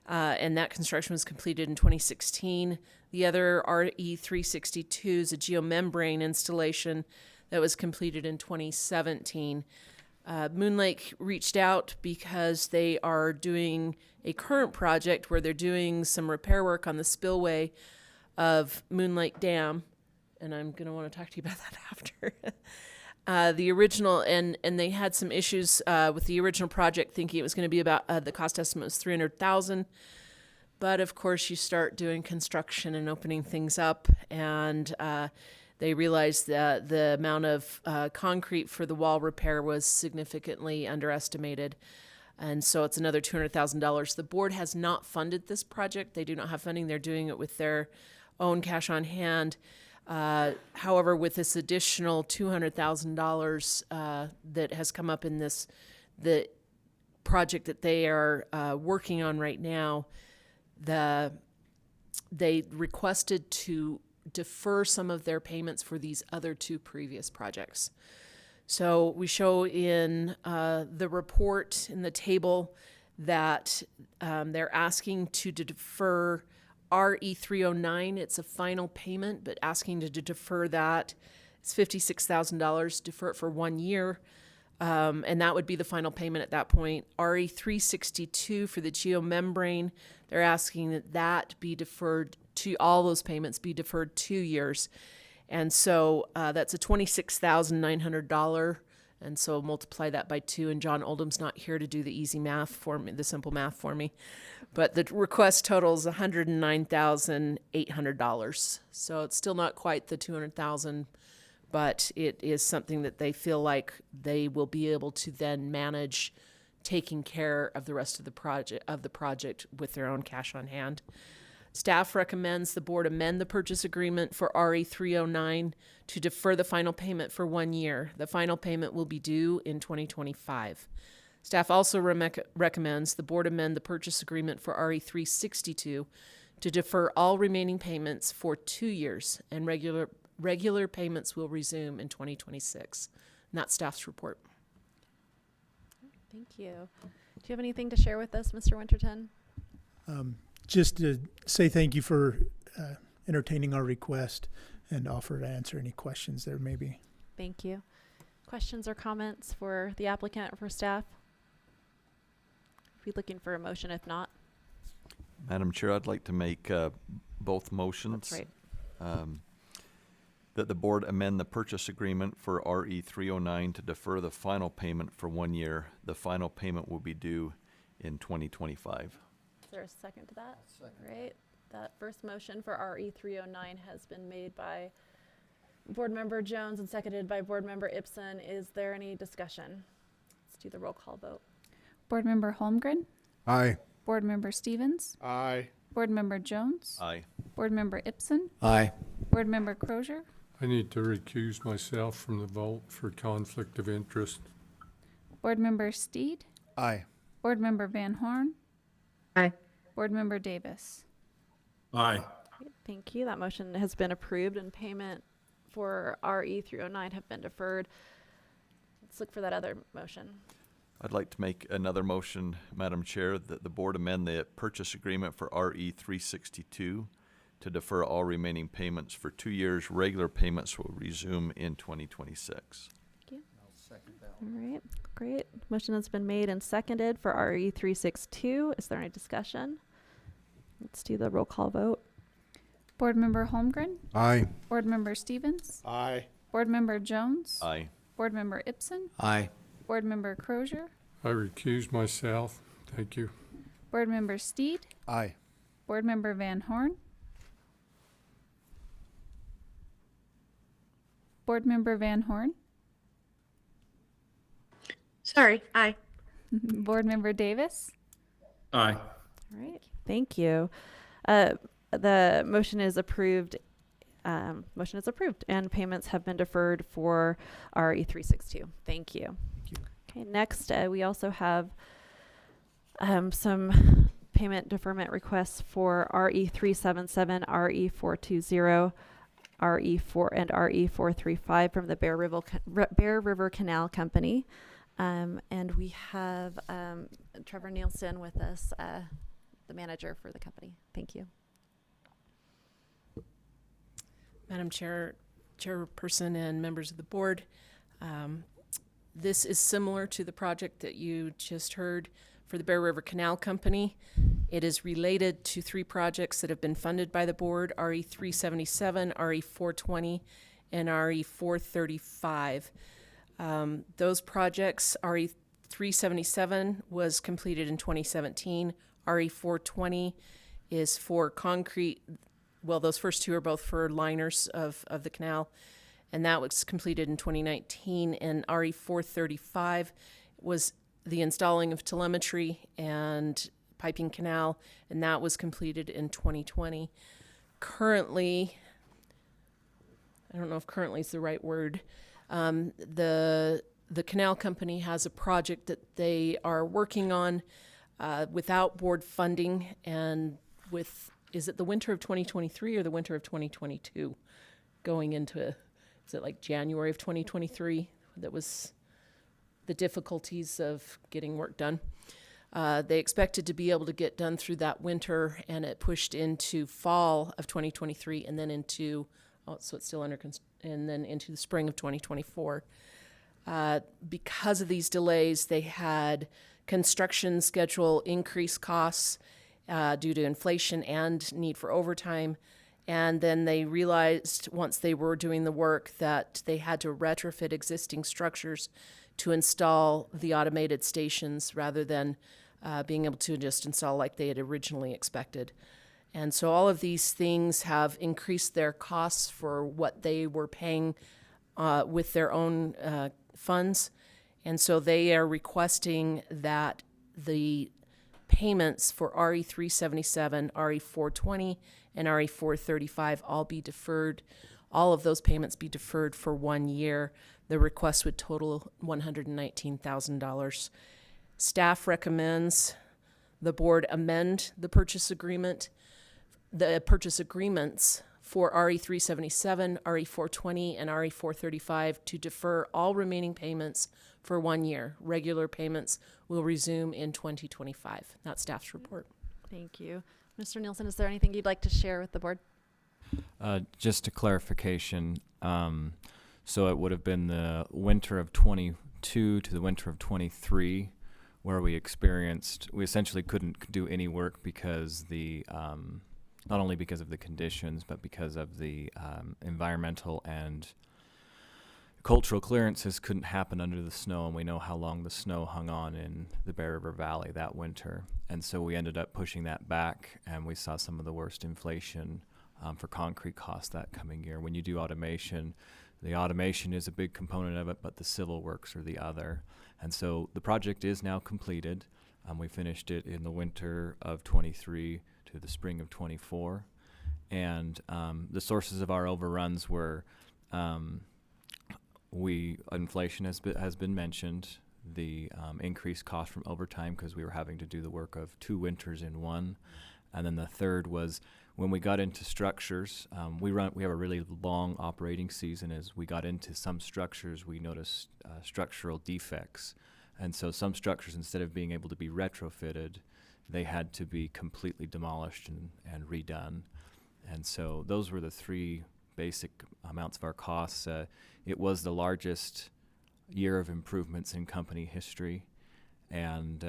and that construction was completed in 2016. The other RE362 is a geomembrane installation that was completed in 2017. Moon Lake reached out because they are doing a current project where they're doing some repair work on the spillway of Moon Lake Dam, and I'm going to want to talk to you about that after. The original, and they had some issues with the original project, thinking it was going to be about, the cost estimate was $300,000. But of course, you start doing construction and opening things up, and they realized that the amount of concrete for the wall repair was significantly underestimated. And so it's another $200,000. The board has not funded this project. They do not have funding. They're doing it with their own cash on hand. However, with this additional $200,000 that has come up in the project that they are working on right now, they requested to defer some of their payments for these other two previous projects. So we show in the report in the table that they're asking to defer RE309. It's a final payment, but asking to defer that. It's $56,000, defer it for 1 year. And that would be the final payment at that point. RE362 for the geomembrane, they're asking that be deferred to, all those payments be deferred 2 years. And so that's a $26,900. And so multiply that by 2. And John Oldham's not here to do the easy math for me, the simple math for me. But the request total is $109,800. So it's still not quite the $200,000, but it is something that they feel like they will be able to then manage taking care of the rest of the project with their own cash on hand. Staff recommends the board amend the purchase agreement for RE309 to defer the final payment for 1 year. The final payment will be due in 2025. Staff also recommends the board amend the purchase agreement for RE362 to defer all remaining payments for 2 years, and regular payments will resume in 2026. And that's staff's report. Thank you. Do you have anything to share with us, Mr. Winterton? Just to say thank you for entertaining our request and offer to answer any questions there may be. Thank you. Questions or comments for the applicant or for staff? Be looking for a motion if not. Madam Chair, I'd like to make both motions. That's right. That the board amend the purchase agreement for RE309 to defer the final payment for 1 year. The final payment will be due in 2025. Is there a second to that? Right. That first motion for RE309 has been made by Board Member Jones and seconded by Board Member Ibsen. Is there any discussion? Let's do the roll call vote. Board Member Holmgren, Aye. Board Member Stevens, Aye. Board Member Jones, Aye. Board Member Ibsen, Aye. Board Member Crozier, I need to recuse myself from the vote for conflict of interest. Board Member Steed, Aye. Board Member Van Horn, Aye. Board Member Davis. Aye. Thank you. That motion has been approved and payment for RE309 have been deferred. Let's look for that other motion. I'd like to make another motion, Madam Chair, that the board amend the purchase agreement for RE362 to defer all remaining payments for 2 years. Regular payments will resume in 2026. Thank you. All right, great. Motion has been made and seconded for RE362. Is there any discussion? Let's do the roll call vote. Board Member Holmgren, Aye. Board Member Stevens, Aye. Board Member Jones, Aye. Board Member Ibsen, Aye. Board Member Crozier, I recuse myself. Thank you. Board Member Steed, Aye. Board Member Van Horn, Board Member Van Horn, Sorry, aye. Board Member Davis, Aye. All right, thank you. The motion is approved. Motion is approved, and payments have been deferred for RE362. Thank you. Okay, next we also have some payment deferment requests for RE377, RE420, RE4 and RE435 from the Bear River Canal Company. And we have Trevor Nielsen with us the manager for the company. Thank you. Madam Chair, Chairperson, and members of the board, this is similar to the project that you just heard for the Bear River Canal Company. It is related to 3 projects that have been funded by the board: RE 377, RE 420, and RE 435. Those projects, RE 377 was completed in 2017. RE 420 is for concrete. Well, those first 2 are both for liners of the canal, and that was completed in 2019. And RE 435 was the installing of telemetry and piping canal, and that was completed in 2020. Currently, I don't know if currently is the right word, the canal company has a project that they are working on without board funding, and with, is it the winter of 2023 or the winter of 2022 going into, is it like January of 2023 that was the difficulties of getting work done? They expected to be able to get done through that winter, and it pushed into fall of 2023 and then into, so it's still under, and then into the spring of 2024. Because of these delays, they had construction schedule increase costs due to inflation and need for overtime. And then they realized once they were doing the work that they had to retrofit existing structures to install the automated stations rather than being able to just install like they had originally expected. And so all of these things have increased their costs for what they were paying with their own funds. And so they are requesting that the payments for RE 377, RE 420, and RE 435 all be deferred. All of those payments be deferred for 1 year. The request would total $119,000. Staff recommends the board amend the purchase agreements for RE 377, RE 420, and RE 435 to defer all remaining payments for 1 year. Regular payments will resume in 2025. That's staff's report. Thank you. Mr. Nielsen, is there anything you'd like to share with the board? Just a clarification. So it would have been the winter of 22 to the winter of 23 where we essentially couldn't do any work because not only because of the conditions, but because of the environmental and cultural clearances couldn't happen under the snow, and we know how long the snow hung on in the Bear River Valley that winter. And so we ended up pushing that back, and we saw some of the worst inflation for concrete costs that coming year. When you do automation, the automation is a big component of it, but the civil works are the other. And so the project is now completed. We finished it in the winter of 23 to the spring of 24. And the sources of our overruns were inflation has been mentioned, the increased cost from overtime because we were having to do the work of 2 winters in one. And then the third was when we got into structures, we have a really long operating season. As we got into some structures, we noticed structural defects. And so some structures, instead of being able to be retrofitted, they had to be completely demolished and redone. And so those were the 3 basic amounts of our costs. It was the largest year of improvements in company history, and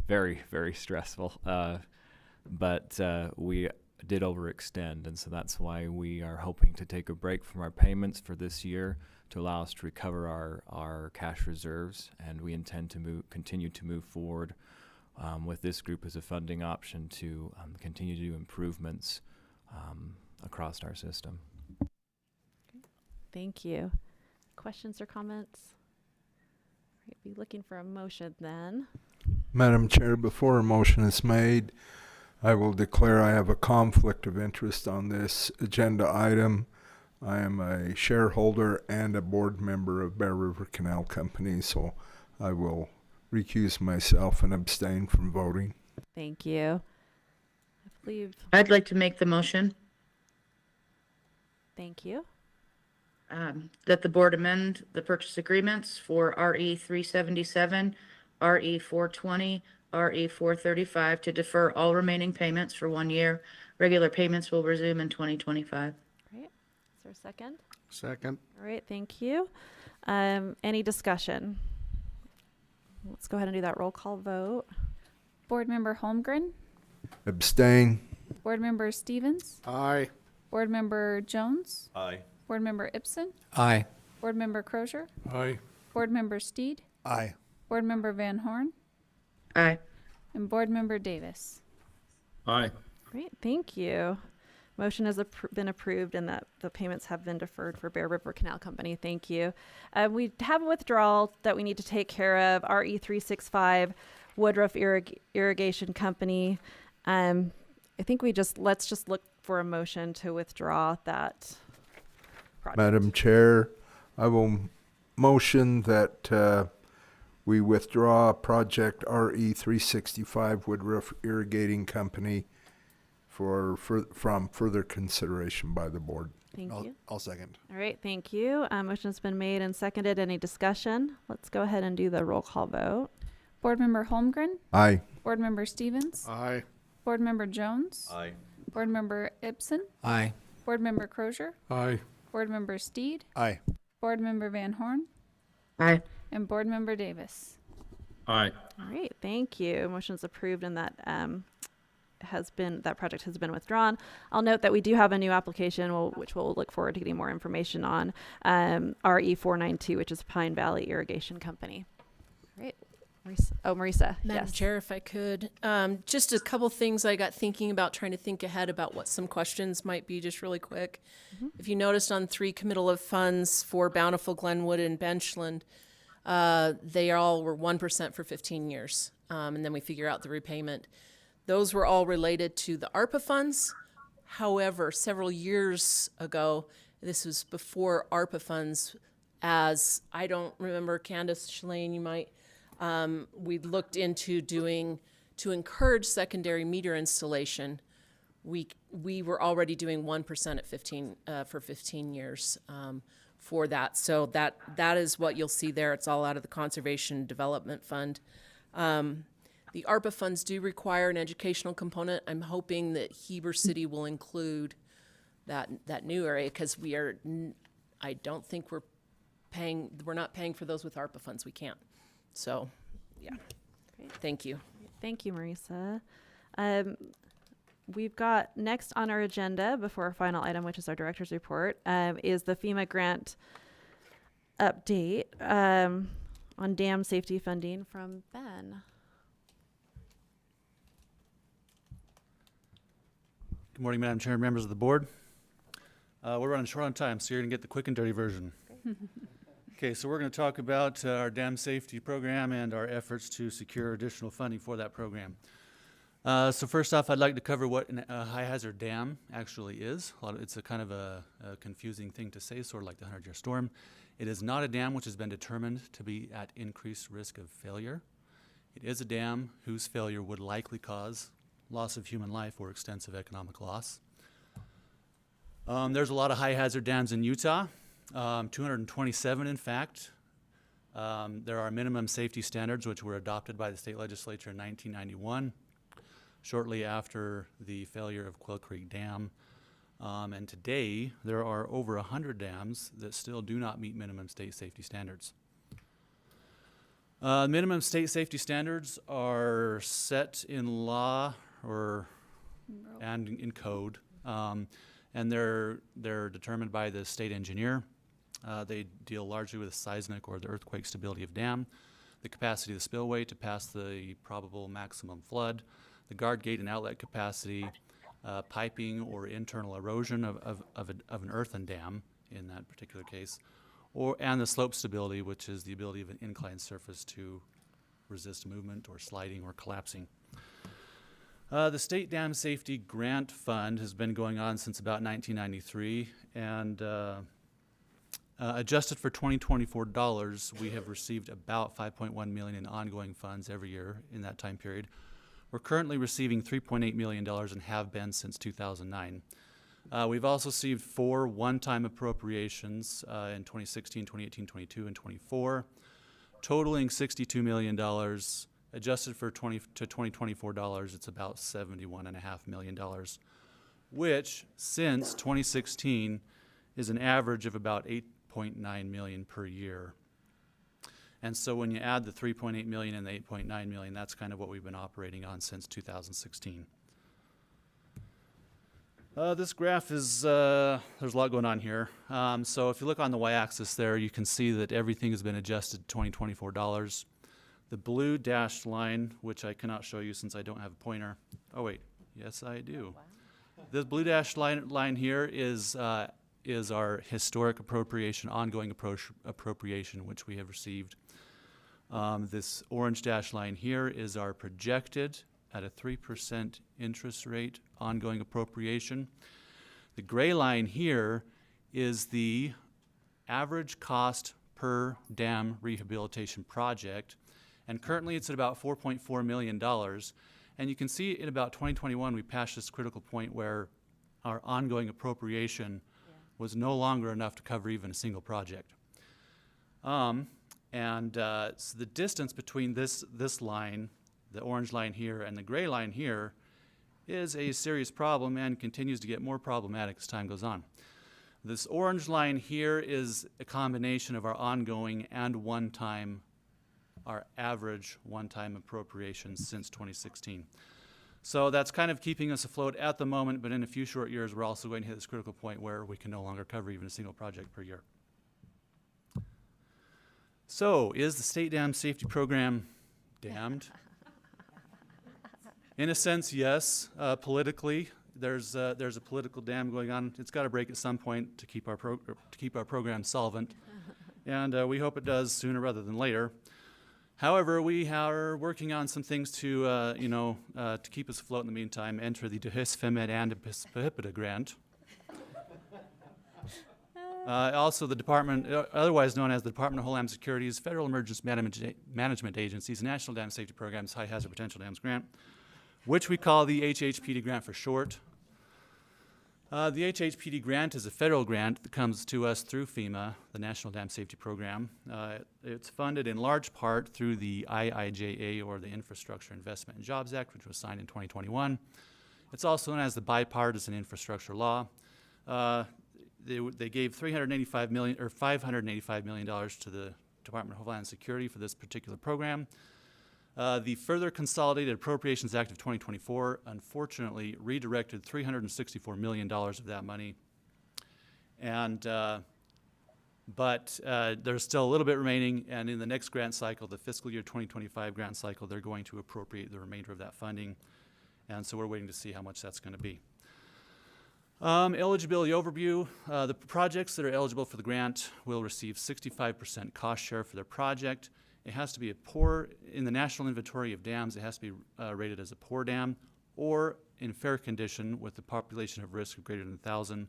very, very stressful. But we did overextend, and so that's why we are hoping to take a break from our payments for this year to allow us to recover our cash reserves, and we intend to continue to move forward with this group as a funding option to continue to do improvements across our system. Thank you. Questions or comments? Right, be looking for a motion then. Madam Chair, before a motion is made, I will declare I have a conflict of interest on this agenda item. I am a shareholder and a board member of Bear River Canal Company, so I will recuse myself and abstain from voting. Thank you. I believe. I'd like to make the motion Thank you. That the board amend the purchase agreements for RE 377, RE 420, RE 435 to defer all remaining payments for 1 year. Regular payments will resume in 2025. Great. Is there a second? Second. All right, thank you. Any discussion? Let's go ahead and do that roll call vote. Board Member Holmgren, Abstain. Board Member Stevens, Aye. Board Member Jones, Aye. Board Member Ibsen, Aye. Board Member Crozier, Aye. Board Member Steed, Aye. Board Member Van Horn, Aye. and Board Member Davis. Aye. Great, thank you. Motion has been approved and that the payments have been deferred for Bear River Canal Company. Thank you. We have a withdrawal that we need to take care of. RE 365 Woodruff Irrigation Company. I think let's just look for a motion to withdraw that project. Madam Chair, I will motion that we withdraw project RE 365 Woodruff Irrigating Company from further consideration by the board. Thank you. I'll second. All right, thank you. Motion's been made and seconded. Any discussion? Let's go ahead and do the roll call vote. Board Member Holmgren, Aye. Board Member Stevens, Aye. Board Member Jones, Aye. Board Member Ibsen, Aye. Board Member Crozier, Aye. Board Member Steed, Aye. Board Member Van Horn, Aye. and Board Member Davis. Aye. All right, thank you. Motion's approved and that that project has been withdrawn. I'll note that we do have a new application, which we'll look forward to getting more information on, RE 492, which is Pine Valley Irrigation Company. Great. Marisa. Madam Yes. Chair, if I could, just a couple things I got thinking about, trying to think ahead about what some questions might be, just really quick. If you noticed on 3 committal of funds for Bountiful, Glenwood, and Benchland, they all were 1% for 15 years. And then we figure out the repayment. Those were all related to the ARPA funds. However, several years ago, this was before ARPA funds, as I don't remember, Candace, Shalane, you might, we looked into doing, to encourage secondary meter installation, we were already doing 1% at 15, for 15 years for that. So that is what you'll see there. It's all out of the Conservation Development Fund. The ARPA funds do require an educational component. I'm hoping that Heber City will include that new area, because I don't think we're not paying for those with ARPA funds. We can't. So, yeah. Great. Thank you. Thank you, Marisa. We've got next on our agenda before our final item, which is our director's report, is the FEMA grant update on dam safety funding from Ben. Good morning, Madam Chair and members of the board. We're running short on time, so you're going to get the quick and dirty version. Okay, so we're going to talk about our dam safety program and our efforts to secure additional funding for that program. So first off, I'd like to cover what a high hazard dam actually is. It's a kind of a confusing thing to say, sort of like the 100-year storm. It is not a dam which has been determined to be at increased risk of failure. It is a dam whose failure would likely cause loss of human life or extensive economic loss. There's a lot of high hazard dams in Utah, 227 in fact. There are minimum safety standards which were adopted by the state legislature in 1991, shortly after the failure of Quail Creek Dam. And today, there are over 100 dams that still do not meet minimum state safety standards. Minimum state safety standards are set in law and in code, and they're determined by the state engineer. They deal largely with the seismic or the earthquake stability of dam, the capacity of the spillway to pass the probable maximum flood, the guard gate and outlet capacity, piping or internal erosion of an earthen dam in that particular case, and the slope stability, which is the ability of an inclined surface to resist movement or sliding or collapsing. The State Dam Safety Grant Fund has been going on since about 1993, and adjusted for 2024 dollars, we have received about $5.1 million in ongoing funds every year in that time period. We're currently receiving $3.8 million and have been since 2009. We've also received 4 one-time appropriations in 2016, 2018, 22, and 24, totaling $62 million adjusted for 2024 dollars, it's about $71.5 million, which since 2016 is an average of about 8.9 million per year. And so when you add the 3.8 million and the 8.9 million, that's kind of what we've been operating on since 2016. This graph is, there's a lot going on here. So if you look on the y-axis there, you can see that everything has been adjusted to 2024 dollars. The blue dashed line, which I cannot show you since I don't have a pointer. Oh wait, yes I do. The blue dashed line here is our historic appropriation, ongoing appropriation, which we have received. This orange dashed line here is our projected at a 3% interest rate ongoing appropriation. The gray line here is the average cost per dam rehabilitation project, and currently it's at about $4.4 million. And you can see in about 2021 we passed this critical point where our ongoing appropriation was no longer enough to cover even a single project. So the distance between this line, the orange line here, and the gray line here is a serious problem and continues to get more problematic as time goes on. This orange line here is a combination of our ongoing and our average one-time appropriations since 2016. So that's kind of keeping us afloat at the moment, but in a few short years we're also going to hit this critical point where we can no longer cover even a single project per year. So, is the state dam safety program damned? In a sense, yes. Politically, there's a political dam going on. It's got to break at some point to keep our program solvent, and we hope it does sooner rather than later. However, we are working on some things to to keep us afloat in the meantime. Enter the DHIS-FEMED and PHIPIDA grant. Also, the department, otherwise known as the Department of Homeland Security's Federal Emergency Management Agency's National Dam Safety Program's High Hazard Potential Dams Grant, which we call the HHPD grant for short. The HHPD grant is a federal grant that comes to us through FEMA, the National Dam Safety Program. It's funded in large part through the IIJA, or the Infrastructure Investment and Jobs Act, which was signed in 2021. It's also known as the Bipartisan Infrastructure Law. They gave $585 million to the Department of Homeland Security for this particular program. The Further Consolidated Appropriations Act of 2024 unfortunately redirected $364 million of that money. And, but there's still a little bit remaining, and in the next grant cycle, the fiscal year 2025 grant cycle, they're going to appropriate the remainder of that funding. And so we're waiting to see how much that's going to be. Eligibility overview. The projects that are eligible for the grant will receive 65% cost share for their project. It has to be in the National Inventory of Dams, it has to be rated as a poor dam or in fair condition with the population of risk of greater than 1,000.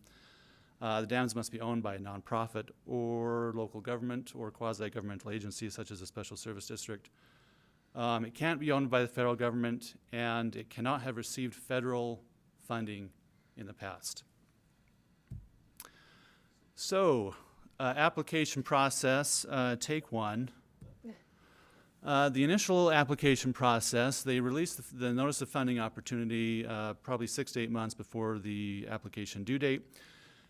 The dams must be owned by a nonprofit or local government or quasi-governmental agency such as a special service district. It can't be owned by the federal government, and it cannot have received federal funding in the past. So, application process, take one. The initial application process, they released the notice of funding opportunity probably 6 to 8 months before the application due date.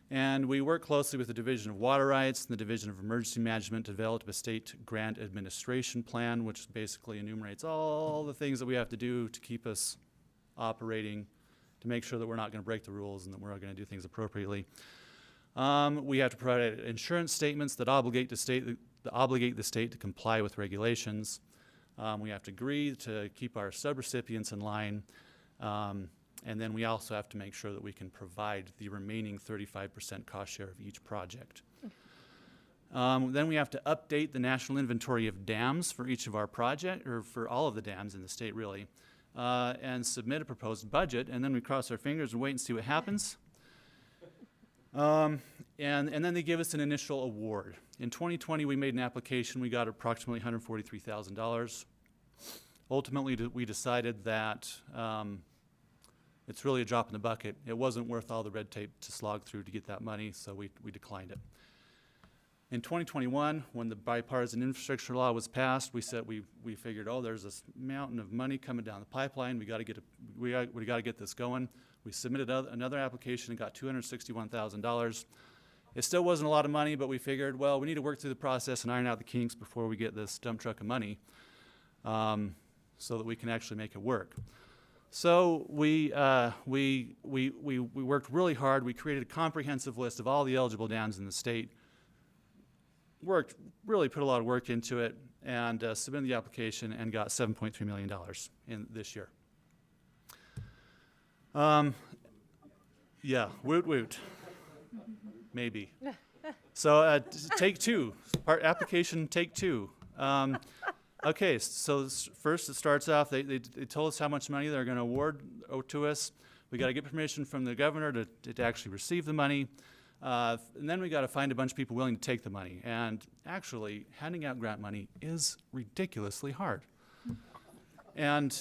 And we work closely with the Division of Water Rights and the Division of Emergency Management to develop a state grant administration plan, which basically enumerates all the things that we have to do to keep us operating, to make sure that we're not going to break the rules and that we're going to do things appropriately. We have to provide insurance statements that obligate the state to comply with regulations. We have to agree to keep our subrecipients in line. And then we also have to make sure that we can provide the remaining 35% cost share of each project. Then we have to update the National Inventory of Dams for each of our projects, or for all of the dams in the state really, and submit a proposed budget, and then we cross our fingers and wait and see what happens. And then they give us an initial award. In 2020, we made an application. We got approximately $143,000. Ultimately, we decided that it's really a drop in the bucket. It wasn't worth all the red tape to slog through to get that money, so we declined it. In 2021, when the bipartisan infrastructure law was passed, we said we figured, oh, there's this mountain of money coming down the pipeline. We got to get this going. We submitted another application and got $261,000. It still wasn't a lot of money, but we figured, well, we need to work through the process and iron out the kinks before we get this dump truck of money, so that we can actually make it work. So we worked really hard. We created a comprehensive list of all the eligible dams in the state. Really put a lot of work into it, and submitted the application and got $7.3 million in this year. Yeah, woot woot. Maybe. So take two, application take two. Okay, so first it starts off, they told us how much money they're going to award to us. We got to get permission from the governor to actually receive the money. And then we got to find a bunch of people willing to take the money. And actually, handing out grant money is ridiculously hard. And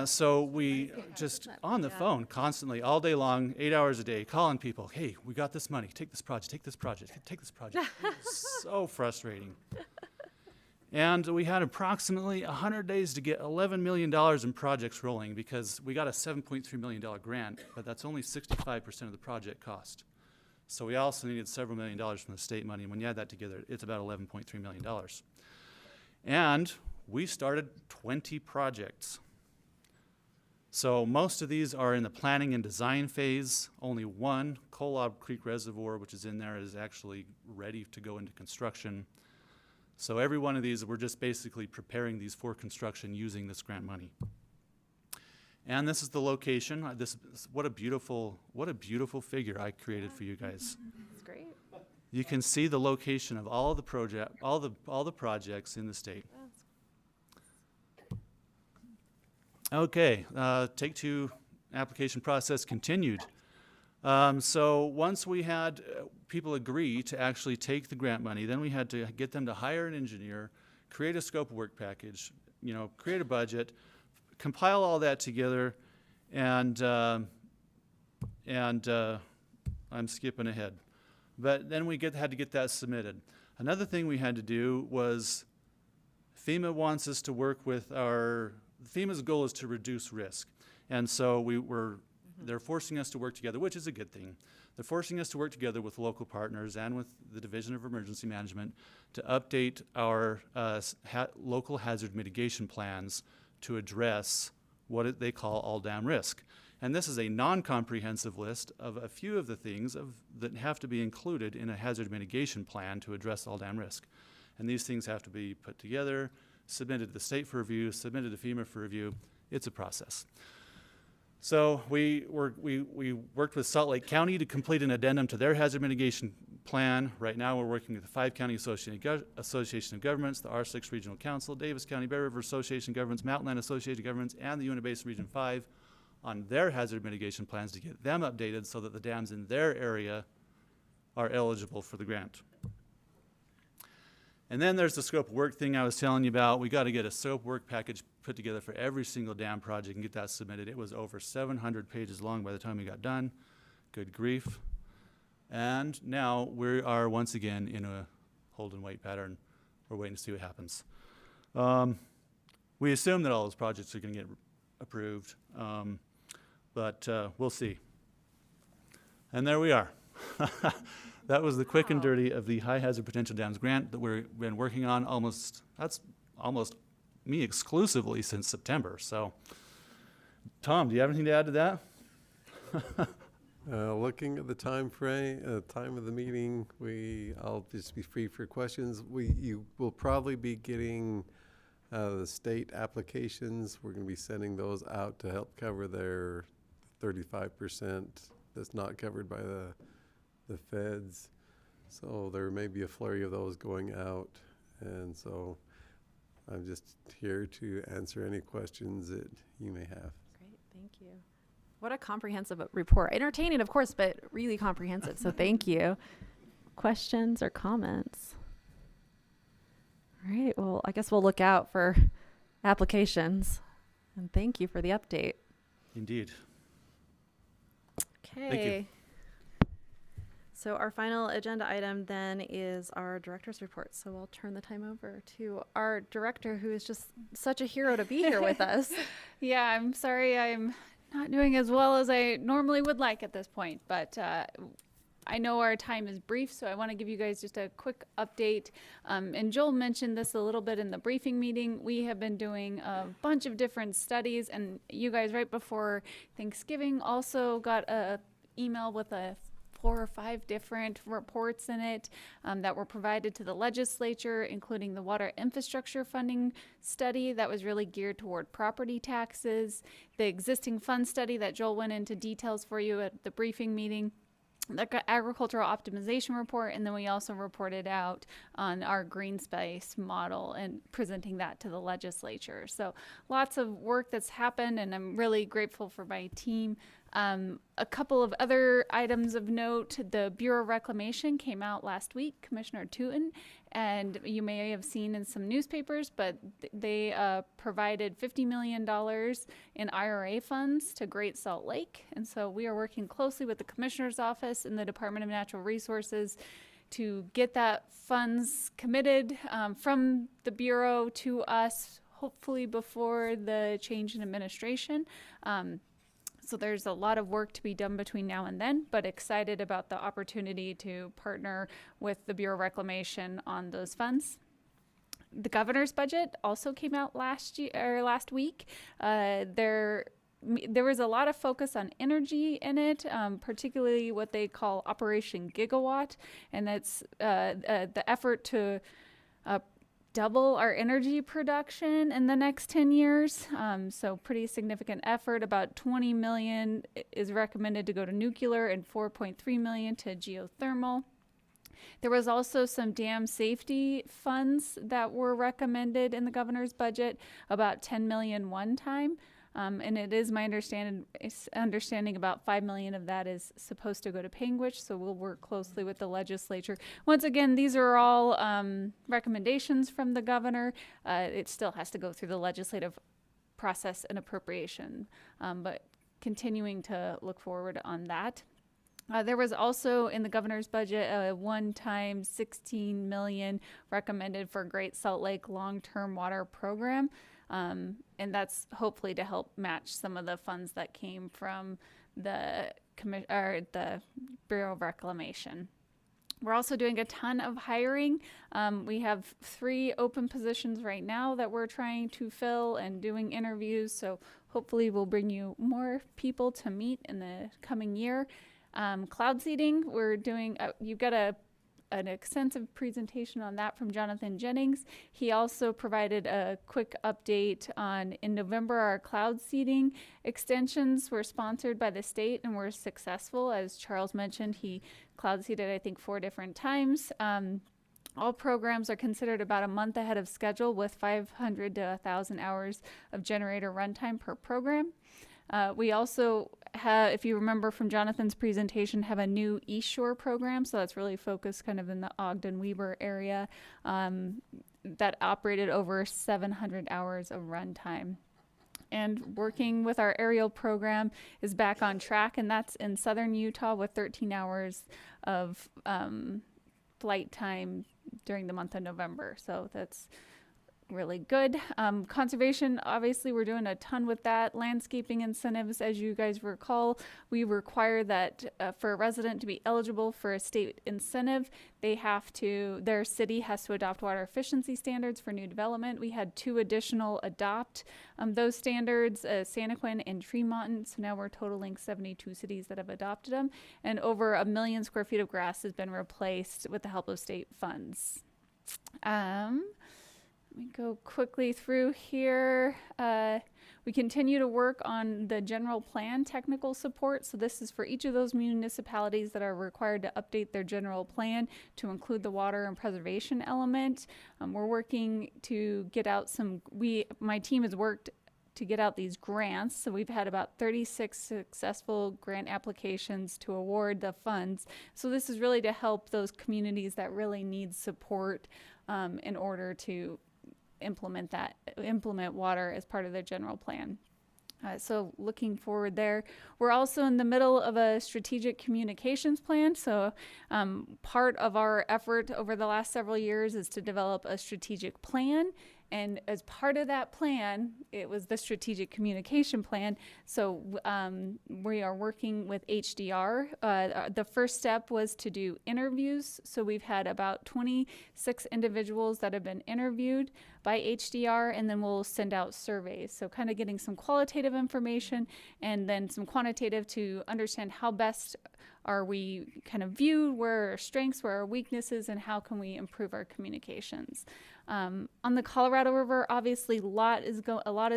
so we just on the phone constantly, all day long, 8 hours a day, calling people, hey, we got this money, take this project, take this project, take this project. So frustrating. And we had approximately 100 days to get $11 million in projects rolling, because we got a $7.3 million grant, but that's only 65% of the project cost. So we also needed several $1 million from the state money, and when you add that together, it's about $11.3 million. And we started 20 projects. So most of these are in the planning and design phase. Only one, Kolob Creek Reservoir, which is in there, is actually ready to go into construction. So every one of these, we're just basically preparing these for construction using this grant money. And this is the location. What a beautiful figure I created for you guys. That's great. You can see the location of all the projects in the state. Okay, take two application process continued. So once we had people agree to actually take the grant money, then we had to get them to hire an engineer, create a scope of work package, create a budget, compile all that together, and I'm skipping ahead. But then we had to get that submitted. Another thing we had to do was FEMA wants us to work with FEMA's goal is to reduce risk. And so they're forcing us to work together, which is a good thing. They're forcing us to work together with local partners and with the Division of Emergency Management to update our local hazard mitigation plans to address what they call all dam risk. And this is a non-comprehensive list of a few of the things that have to be included in a hazard mitigation plan to address all dam risk. And these things have to be put together, submitted to the state for review, submitted to FEMA for review. It's a process. So we worked with Salt Lake County to complete an addendum to their hazard mitigation plan. Right now we're working with the 5 County Association of Governments, the R6 Regional Council, Davis County Bear River Association of Governments, Mountain Land Association of Governments, and the Uinta Basin Region 5 on their hazard mitigation plans to get them updated so that the dams in their area are eligible for the grant. And then there's the scope of work thing I was telling you about. We got to get a scope work package put together for every single dam project and get that submitted. It was over 700 pages long by the time we got done. Good grief. And now we are once again in a hold and wait pattern. We're waiting to see what happens. We assume that all those projects are going to get approved, but we'll see. And there we are. That was the quick and dirty of the High Hazard Potential Dams grant that we've been working on that's almost me exclusively since September. So, Tom, do you have anything to add to that? Looking at the time frame, time of the meeting, I'll just be free for questions. You will probably be getting the state applications. We're going to be sending those out to help cover their 35% that's not covered by the feds. So there may be a flurry of those going out. And so I'm just here to answer any questions that you may have. Great, thank you. What a comprehensive report. Entertaining, of course, but really comprehensive. So thank you. Questions or comments? All right, well, I guess we'll look out for applications. And thank you for the update. Indeed. Okay. Thank you. So our final agenda item then is our director's report. So we'll turn the time over to our director, who is just such a hero to be here with us. Yeah, I'm sorry I'm not doing as well as I normally would like at this point, but I know our time is brief, so I want to give you guys just a quick update. And Joel mentioned this a little bit in the briefing meeting. We have been doing a bunch of different studies, and you guys right before Thanksgiving also got a email with 4 or 5 different reports in it that were provided to the legislature, including the water infrastructure funding study that was really geared toward property taxes, the existing fund study that Joel went into details for you at the briefing meeting, the agricultural optimization report, and then we also reported out on our green space model and presenting that to the legislature. So lots of work that's happened, and I'm really grateful for my team. A couple of other items of note: the Bureau of Reclamation came out last week, Commissioner Tootin, and you may have seen in some newspapers, but they provided $50 million in IRA funds to Great Salt Lake. And so we are working closely with the Commissioner's Office and the Department of Natural Resources to get that funds committed from the Bureau to us, hopefully before the change in administration. So there's a lot of work to be done between now and then, but excited about the opportunity to partner with the Bureau of Reclamation on those funds. The governor's budget also came out last week. There was a lot of focus on energy in it, particularly what they call Operation Gigawatt, and that's the effort to double our energy production in the next 10 years. So pretty significant effort. About 20 million is recommended to go to nuclear and 4.3 million to geothermal. There was also some dam safety funds that were recommended in the governor's budget, about 10 million one time. And it is my understanding about 5 million of that is supposed to go to Panguitch, so we'll work closely with the legislature. Once again, these are all recommendations from the governor. It still has to go through the legislative process and appropriation, but continuing to look forward on that. There was also in the governor's budget a one-time 16 million recommended for Great Salt Lake long-term water program. And that's hopefully to help match some of the funds that came from the Bureau of Reclamation. We're also doing a ton of hiring. We have 3 open positions right now that we're trying to fill and doing interviews. So hopefully we'll bring you more people to meet in the coming year. Cloud seeding, we're doing, you've got an extensive presentation on that from Jonathan Jennings. He also provided a quick update on, in November, our cloud seeding extensions were sponsored by the state and were successful. As Charles mentioned, he cloud seeded, I think, 4 different times. All programs are considered about a month ahead of schedule with 500 to 1,000 hours of generator runtime per program. We also have, if you remember from Jonathan's presentation, have a new East Shore program. So that's really focused kind of in the Ogden-Weber area that operated over 700 hours of runtime. And working with our aerial program is back on track, and that's in southern Utah with 13 hours of flight time during the month of November. So that's really good. Conservation, obviously we're doing a ton with that. Landscaping incentives, as you guys recall, we require that for a resident to be eligible for a state incentive, their city has to adopt water efficiency standards for new development. We had 2 additional adopt those standards, Santaquin and Tremonton. So now we're totaling 72 cities that have adopted them, and over 1 million square feet of grass has been replaced with the help of state funds. Let me go quickly through here. We continue to work on the general plan technical support. So this is for each of those municipalities that are required to update their general plan to include the water and preservation element. We're working to get out my team has worked to get out these grants. So we've had about 36 successful grant applications to award the funds. So this is really to help those communities that really need support in order to implement water as part of their general plan. So looking forward there. We're also in the middle of a strategic communications plan. So part of our effort over the last several years is to develop a strategic plan. And as part of that plan, it was the strategic communication plan. So we are working with HDR. The first step was to do interviews. So we've had about 26 individuals that have been interviewed by HDR, and then we'll send out surveys. So kind of getting some qualitative information and then some quantitative to understand how best are we kind of viewed, where are our strengths, where are our weaknesses, and how can we improve our communications. On the Colorado River, obviously a lot is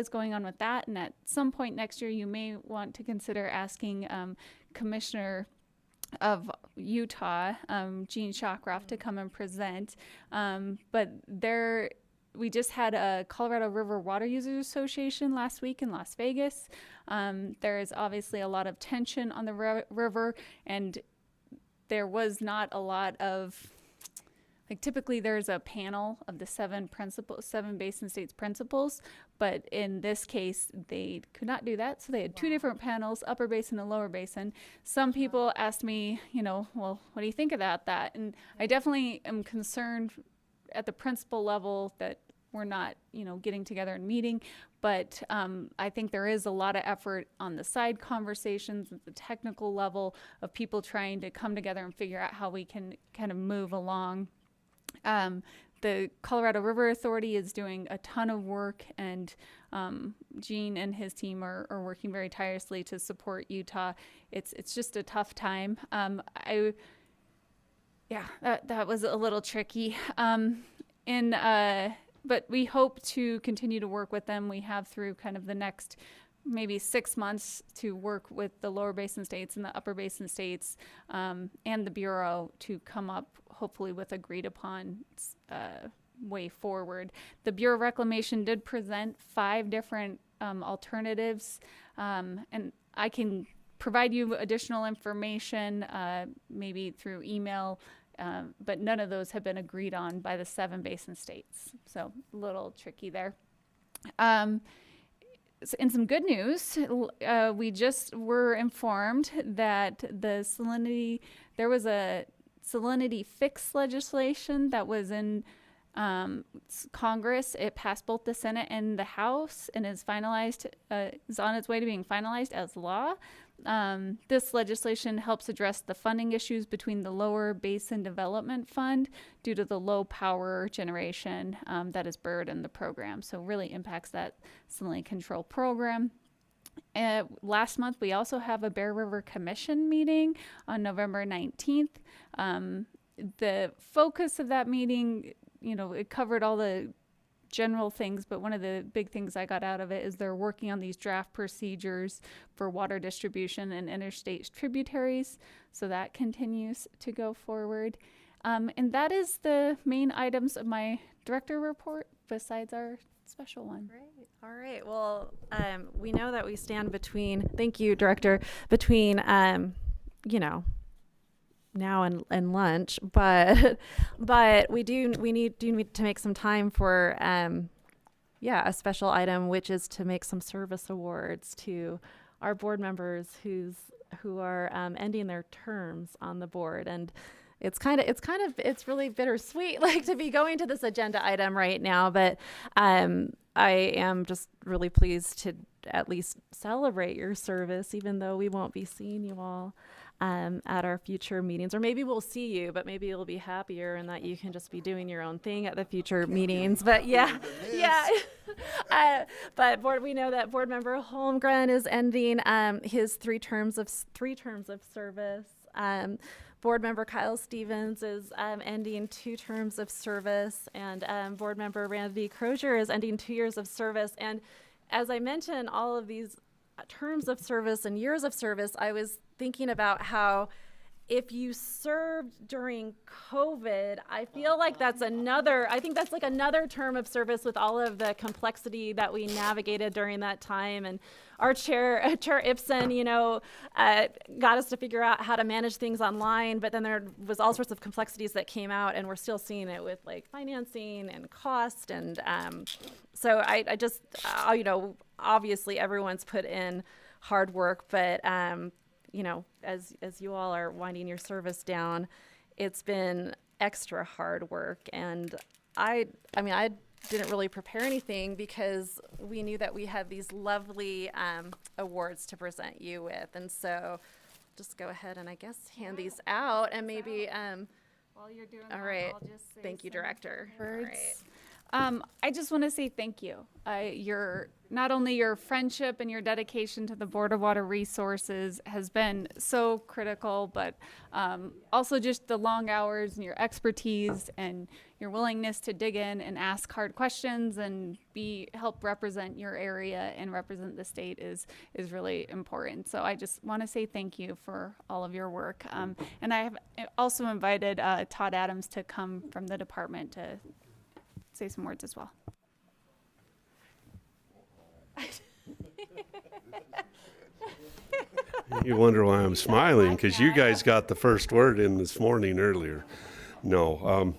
going on with that, and at some point next year you may want to consider asking Commissioner of Utah, Gene Shockroff, to come and present. But we just had a Colorado River Water Users Association last week in Las Vegas. There is obviously a lot of tension on the river, and there was not a lot of, like, typically there's a panel of the seven basin states principals, but in this case they could not do that, so they had two different panels, upper basin and lower basin. Some people asked me, well, what do you think about that? And I definitely am concerned at the principal level that we're not, getting together and meeting, but I think there is a lot of effort on the side conversations at the technical level of people trying to come together and figure out how we can kind of move along. The Colorado River Authority is doing a ton of work, and Gene and his team are working very tirelessly to support Utah. It's just a tough time. That was a little tricky. But we hope to continue to work with them. We have through kind of the next maybe 6 months to work with the lower basin states and the upper basin states and the Bureau to come up hopefully with agreed upon way forward. The Bureau of Reclamation did present 5 different alternatives, and I can provide you additional information maybe through email, but none of those have been agreed on by the 7 basin states. So a little tricky there. In some good news, we just were informed that there was a salinity fix legislation that was in Congress. It passed both the Senate and the House and is on its way to being finalized as law. This legislation helps address the funding issues between the Lower Basin Development Fund due to the low power generation that is burdened the program. So really impacts that salinity control program. Last month, we also have a Bear River Commission meeting on November 19th. The focus of that meeting, it covered all the general things, but one of the big things I got out of it is they're working on these draft procedures for water distribution and interstate tributaries. So that continues to go forward. And that is the main items of my director report besides our special one. Great. All right. Well, we know that we stand thank you, Director, between, now and lunch, but we need to make some time for a special item, which is to make some service awards to our board members who are ending their terms on the board. And it's really bittersweet, like, to be going to this agenda item right now, but I am just really pleased to at least celebrate your service, even though we won't be seeing you all at our future meetings, or maybe we'll see you, but maybe you'll be happier and that you can just be doing your own thing at the future meetings. But but we know that board member Holmgren is ending his three terms of service. Board member Kyle Stevens is ending 2 terms of service, and board member Randy Crozier is ending 2 years of service. And as I mentioned, all of these terms of service and years of service, I was thinking about how if you served during COVID, I feel like that's another, I think that's like another term of service with all of the complexity that we navigated during that time. And our chair, Chair Ibsen, you know, got us to figure out how to manage things online, but then there was all sorts of complexities that came out, and we're still seeing it with like financing and cost. And so I just, you know, obviously everyone's put in hard work, but you know, as you all are winding your service down, it's been extra hard work. And I mean, I didn't really prepare anything because we knew that we had these lovely awards to present you with. And so just go ahead and I guess hand these out, and maybe, While you're doing all that, right. I'll just say Thank you, some Director. words. All right. I just want to say thank you. Your not only your friendship and your dedication to the Board of Water Resources has been so critical, but also just the long hours and your expertise and your willingness to dig in and ask hard questions and help represent your area and represent the state is really important. So I just want to say thank you for all of your work. And I have also invited Todd Adams to come from the department to say some words as well. You wonder why I'm smiling, because you guys got the first word in this morning earlier. No.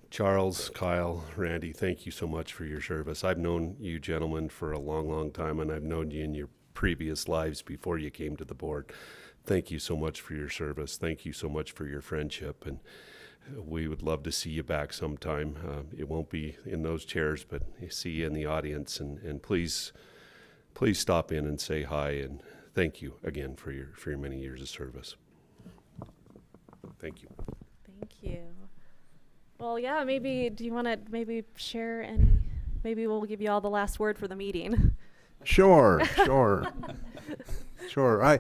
Charles, Kyle, Randy, thank you so much for your service. I've known you gentlemen for a long, long time, and I've known you in your previous lives before you came to the board. Thank you so much for your service. Thank you so much for your friendship, and we would love to see you back sometime. It won't be in those chairs, but see you in the audience, and please stop in and say hi, and thank you again for your many years of service. Thank you. Thank you. Well, yeah, maybe, do you want to maybe share any, maybe we'll give you all the last word for the meeting. Sure. Sure. I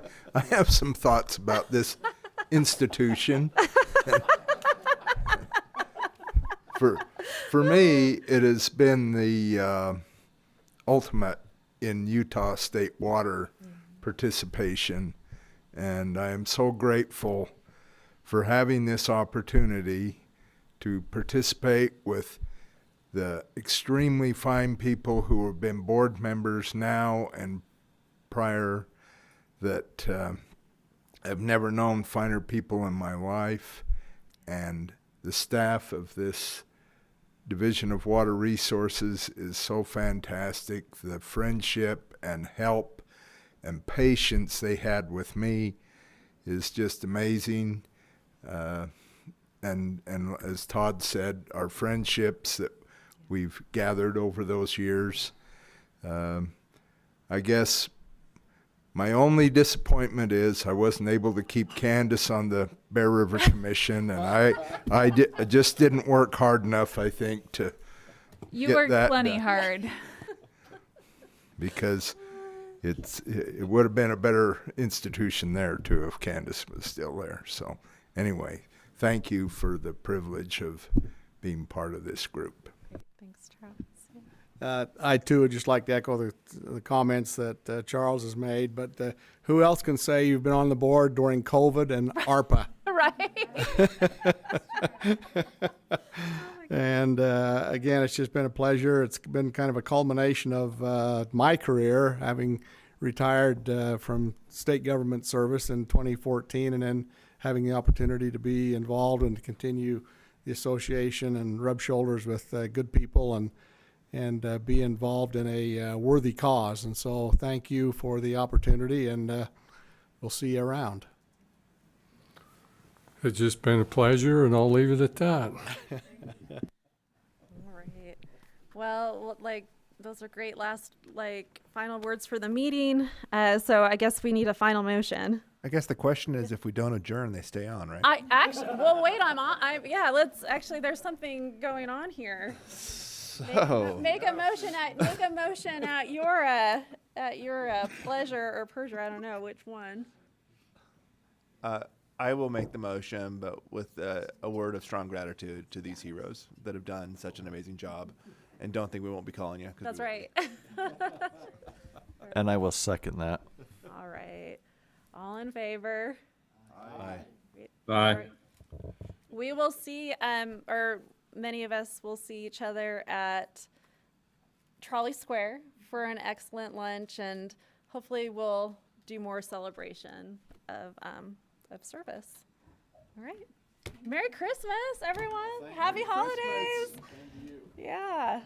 have some thoughts about this institution. For me, it has been the ultimate in Utah state water participation, and I am so grateful for having this opportunity to participate with the extremely fine people who have been board members now and prior that I've never known finer people in my life, and the staff of this Division of Water Resources is so fantastic. The friendship and help and patience they had with me is just amazing. And as Todd said, our friendships that we've gathered over those years. I guess my only disappointment is I wasn't able to keep Candace on the Bear River Commission, and I just didn't work hard enough, I think, to You get worked that plenty done. hard. Because it would have been a better institution there too if Candace was still there. So anyway, thank you for the privilege of being part of this group. Thanks, Charles. I too would just like to echo the comments that Charles has made, but who else can say you've been on the board during COVID and ARPA? Right. And again, it's just been a pleasure. It's been kind of a culmination of my career, having retired from state government service in 2014, and then having the opportunity to be involved and to continue the association and rub shoulders with good people and be involved in a worthy cause. And so thank you for the opportunity, and we'll see you around. It's just been a pleasure, and I'll leave it at that. All right. Well, like, those are great last, final words for the meeting. So I guess we need a final motion. I guess the question is, if we don't adjourn, they stay on, right? I actually, well, wait, let's, actually, there's something going on here. Make a motion at your pleasure or pleasure. I don't know which one. I will make the motion, but with a word of strong gratitude to these heroes that have done such an amazing job, and don't think we won't be calling you. That's right. And I will second that. All right. All in favor? Aye. Aye. We will see, or many of us will see each other at Trolley Square for an excellent lunch, and hopefully we'll do more celebration of service. All right. Merry Christmas, everyone. Happy holidays. Yeah.